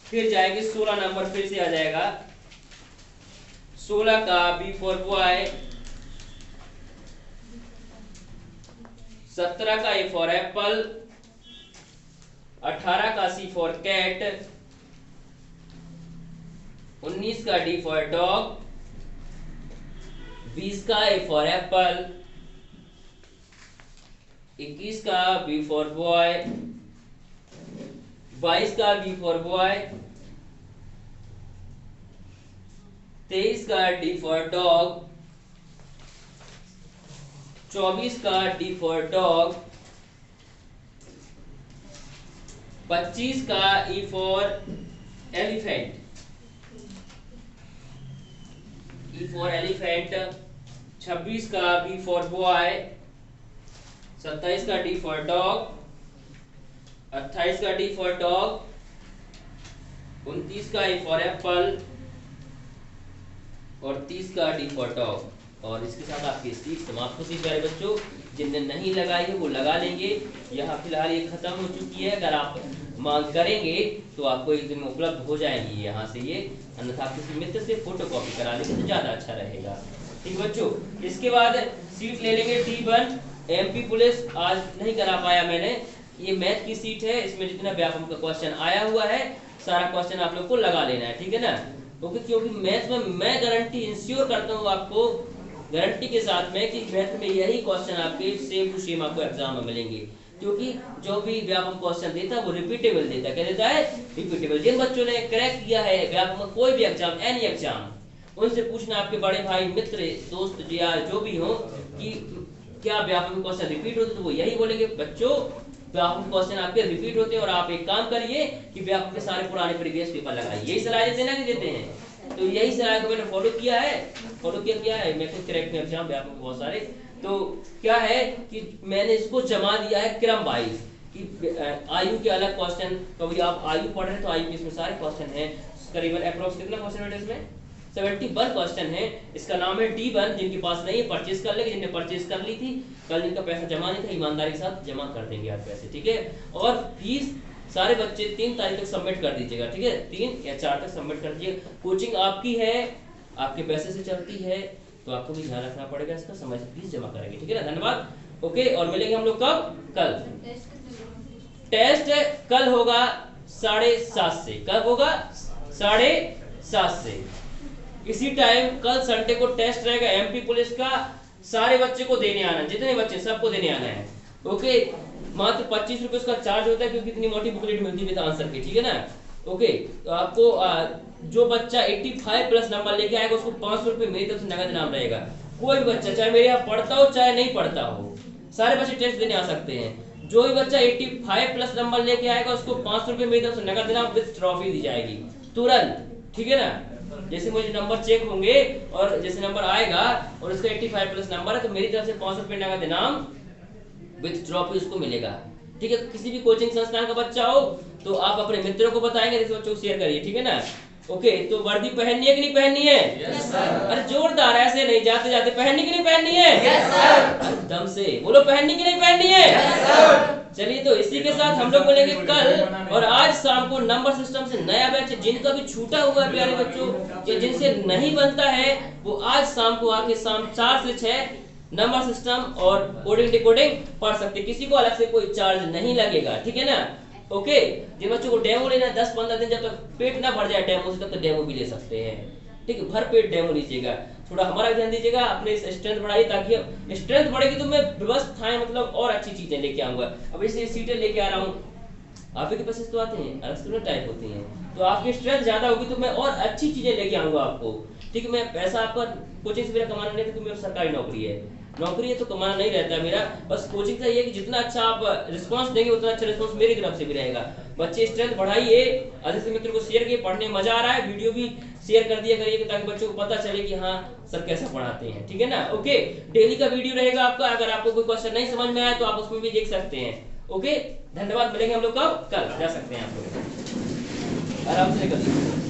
फिर जाएंगे 16 नंबर फिर से आ जाएगा, 16 का बी फॉर बॉय, 17 का ए फॉर एप्पल, 18 का सी फॉर कैट, 19 का डी फॉर डॉग, 20 का ए फॉर एप्पल, 21 का बी फॉर बॉय, 22 का बी फॉर बॉय, 23 का डी फॉर डॉग, 24 का डी फॉर डॉग, 25 का E for elephant, E for elephant, 26 का बी फॉर बॉय, 27 का डी फॉर डॉग, 28 का डी फॉर डॉग, 29 का ई फॉर एप्पल और 30 का डी फॉर डॉग। और इसके साथ आपकी सीट समाप्त होती है प्यारे बच्चों। जिनने नहीं लगाई है वो लगा लेंगे। यहाँ फिलहाल ये खत्म हो चुकी है। अगर आप मांग करेंगे तो आपको एक दिन में उपलब्ध हो जाएगी यहाँ से ये, अन्यथा आप किसी मित्र से फोटो कॉपी करा लेंगे तो ज़्यादा अच्छा रहेगा। ठीक बच्चों, इसके बाद सीट ले लेंगे T1 MP पुलिस। आज नहीं करा पाया मैंने, ये मैथ की सीट है, इसमें जितना व्यापक का क्वेश्चन आया हुआ है सारा क्वेश्चन आप लोग को लगा लेना है, ठीक है ना। ओके, क्योंकि मैथ में मैं गारंटी इंश्योर करता हूँ आपको, गारंटी के साथ में, कि मैथ में यही क्वेश्चन आपके सेम टू सेम आपको एग्जाम में मिलेंगे। क्योंकि जो भी व्यापक क्वेश्चन देता है वो रिपीटेबल देता है। क्या देता है? रिपीटेबल। जिन बच्चों ने क्रैक किया है व्यापक में कोई भी एग्जाम, एनी एग्जाम, उनसे पूछना आपके बड़े भाई, मित्र, दोस्त या जो भी हो कि क्या व्यापक क्वेश्चन रिपीट होते, तो वो यही बोलेंगे बच्चों व्यापक क्वेश्चन आपके रिपीट होते हैं और आप एक काम करिए कि व्यापक के सारे पुराने प्रीवियस पेपर लगाइए। यही सलाह देते हैं ना, कि देते हैं। तो यही सलाह को मैंने फॉलो किया है। मैं खुद क्रैक में एग्जाम व्यापक बहुत सारे, तो क्या है कि मैंने इसको जमा दिया है क्रम वाइज, कि आयु के अलग क्वेश्चन, कभी आप आयु पढ़ रहे हैं तो आयु के इसमें सारे क्वेश्चन हैं। करीबन अप्रोक्स कितना क्वेश्चन है इसमें? 71 क्वेश्चन है। इसका नाम है T1। जिनके पास नहीं है परचेज कर लेंगे, जिनने परचेज कर ली थी, कल जिनका पैसा जमा नहीं था ईमानदारी के साथ जमा कर देंगे आप पैसे, ठीक है। और फीस सारे बच्चे 3 तारीख तक सबमिट कर दीजिएगा, ठीक है। 3 या 4 तक सबमिट कर दीजिएगा। कोचिंग आपकी है, आपके पैसे से चलती है, तो आपको भी ध्यान रखना पड़ेगा इसका, समय से फीस जमा करेंगे, ठीक है ना। धन्यवाद। ओके, और मिलेंगे हम लोग कब? कल। टेस्ट कल होगा 7:30 से। कब होगा? 7:30 से। इसी टाइम कल संडे को टेस्ट रहेगा MP पुलिस का। सारे बच्चे को देने आना, जितने बच्चे सबको देने आना है। ओके, मात्र 25 रुपए उसका चार्ज होता है, क्योंकि इतनी मोटी बुकलेट मिलती है आंसर की, ठीक है ना। ओके, तो आपको जो बच्चा 85 प्लस नंबर लेके आएगा उसको 500 रुपए मेरी तरफ से नगद इनाम रहेगा। कोई भी बच्चा, चाहे मेरे यहाँ पढ़ता हो चाहे नहीं पढ़ता हो, सारे बच्चे टेस्ट देने आ सकते हैं। जो भी बच्चा 85 प्लस नंबर लेके आएगा उसको 500 रुपए मेरी तरफ से नगद इनाम विद ट्रॉफी दी जाएगी तुरंत, ठीक है ना। जैसे मुझे नंबर चेक होंगे और जैसे नंबर आएगा और उसका 85 प्लस नंबर है तो मेरी तरफ से 500 रुपए नगद इनाम विद ट्रॉफी उसको मिलेगा, ठीक है। किसी भी कोचिंग संस्थान का बच्चा हो तो आप अपने मित्रों को बताएंगे, जैसे बच्चों को शेयर करिए, ठीक है ना। ओके, तो वर्दी पहननी है कि नहीं पहननी है? Yes sir. अरे जोरदार, ऐसे नहीं, जाते जाते पहननी कि नहीं पहननी है? Yes sir. एकदम से बोलो, पहननी कि नहीं पहननी है? Yes sir. चलिए, तो इसी के साथ हम लोग मिलेंगे कल। और आज शाम को नंबर सिस्टम से नया बैच, जिनका भी छूटा हुआ है प्यारे बच्चों, या जिनसे नहीं बनता है, वो आज शाम को आके शाम 4 से 6 नंबर सिस्टम और कोडिंग डिकोडिंग पढ़ सकते। किसी को अलग से कोई चार्ज नहीं लगेगा, ठीक है ना। ओके, जिन बच्चों को डेमो लेना है 10-15 दिन, जब तक पेट ना भर जाए डेमो से, तब तक डेमो भी ले सकते हैं, ठीक है। भर पेट डेमो लीजिएगा। थोड़ा हमारा ध्यान दीजिएगा, अपने स्ट्रेंथ बढ़ाइए, ताकि स्ट्रेंथ बढ़ेगी तो मैं व्यवस्थाएं मतलब और अच्छी चीजें लेके आऊंगा। अब इसे सीटें लेके आ रहा हूँ, आप ही के पैसे तो आते हैं, अलग से टाइप होती हैं, तो आपकी स्ट्रेंथ ज्यादा होगी तो मैं और अच्छी चीजें लेके आऊंगा आपको, ठीक है। मैं पैसा आपका कोचिंग से मेरा कमाना नहीं था, क्योंकि मेरी सरकारी नौकरी है, नौकरी है तो कमाना नहीं रहता है मेरा, बस कोचिंग का ये है कि जितना अच्छा आप रिस्पांस देंगे उतना अच्छा रिस्पांस मेरी तरफ से भी रहेगा। बच्चे स्ट्रेंथ बढ़ाइए, अधिक से मित्रों को शेयर किए, पढ़ने में मजा आ रहा है, वीडियो भी शेयर कर दिया करिए ताकि बच्चों को पता चले कि हाँ सर कैसा पढ़ाते हैं, ठीक है ना। ओके, डेली का वीडियो रहेगा आपका, अगर आपको कोई क्वेश्चन नहीं समझ में आया तो आप उसमें भी देख सकते हैं। ओके, धन्यवाद, मिलेंगे हम लोग कब, कल जा सकते हैं आप लोग आराम से निकल।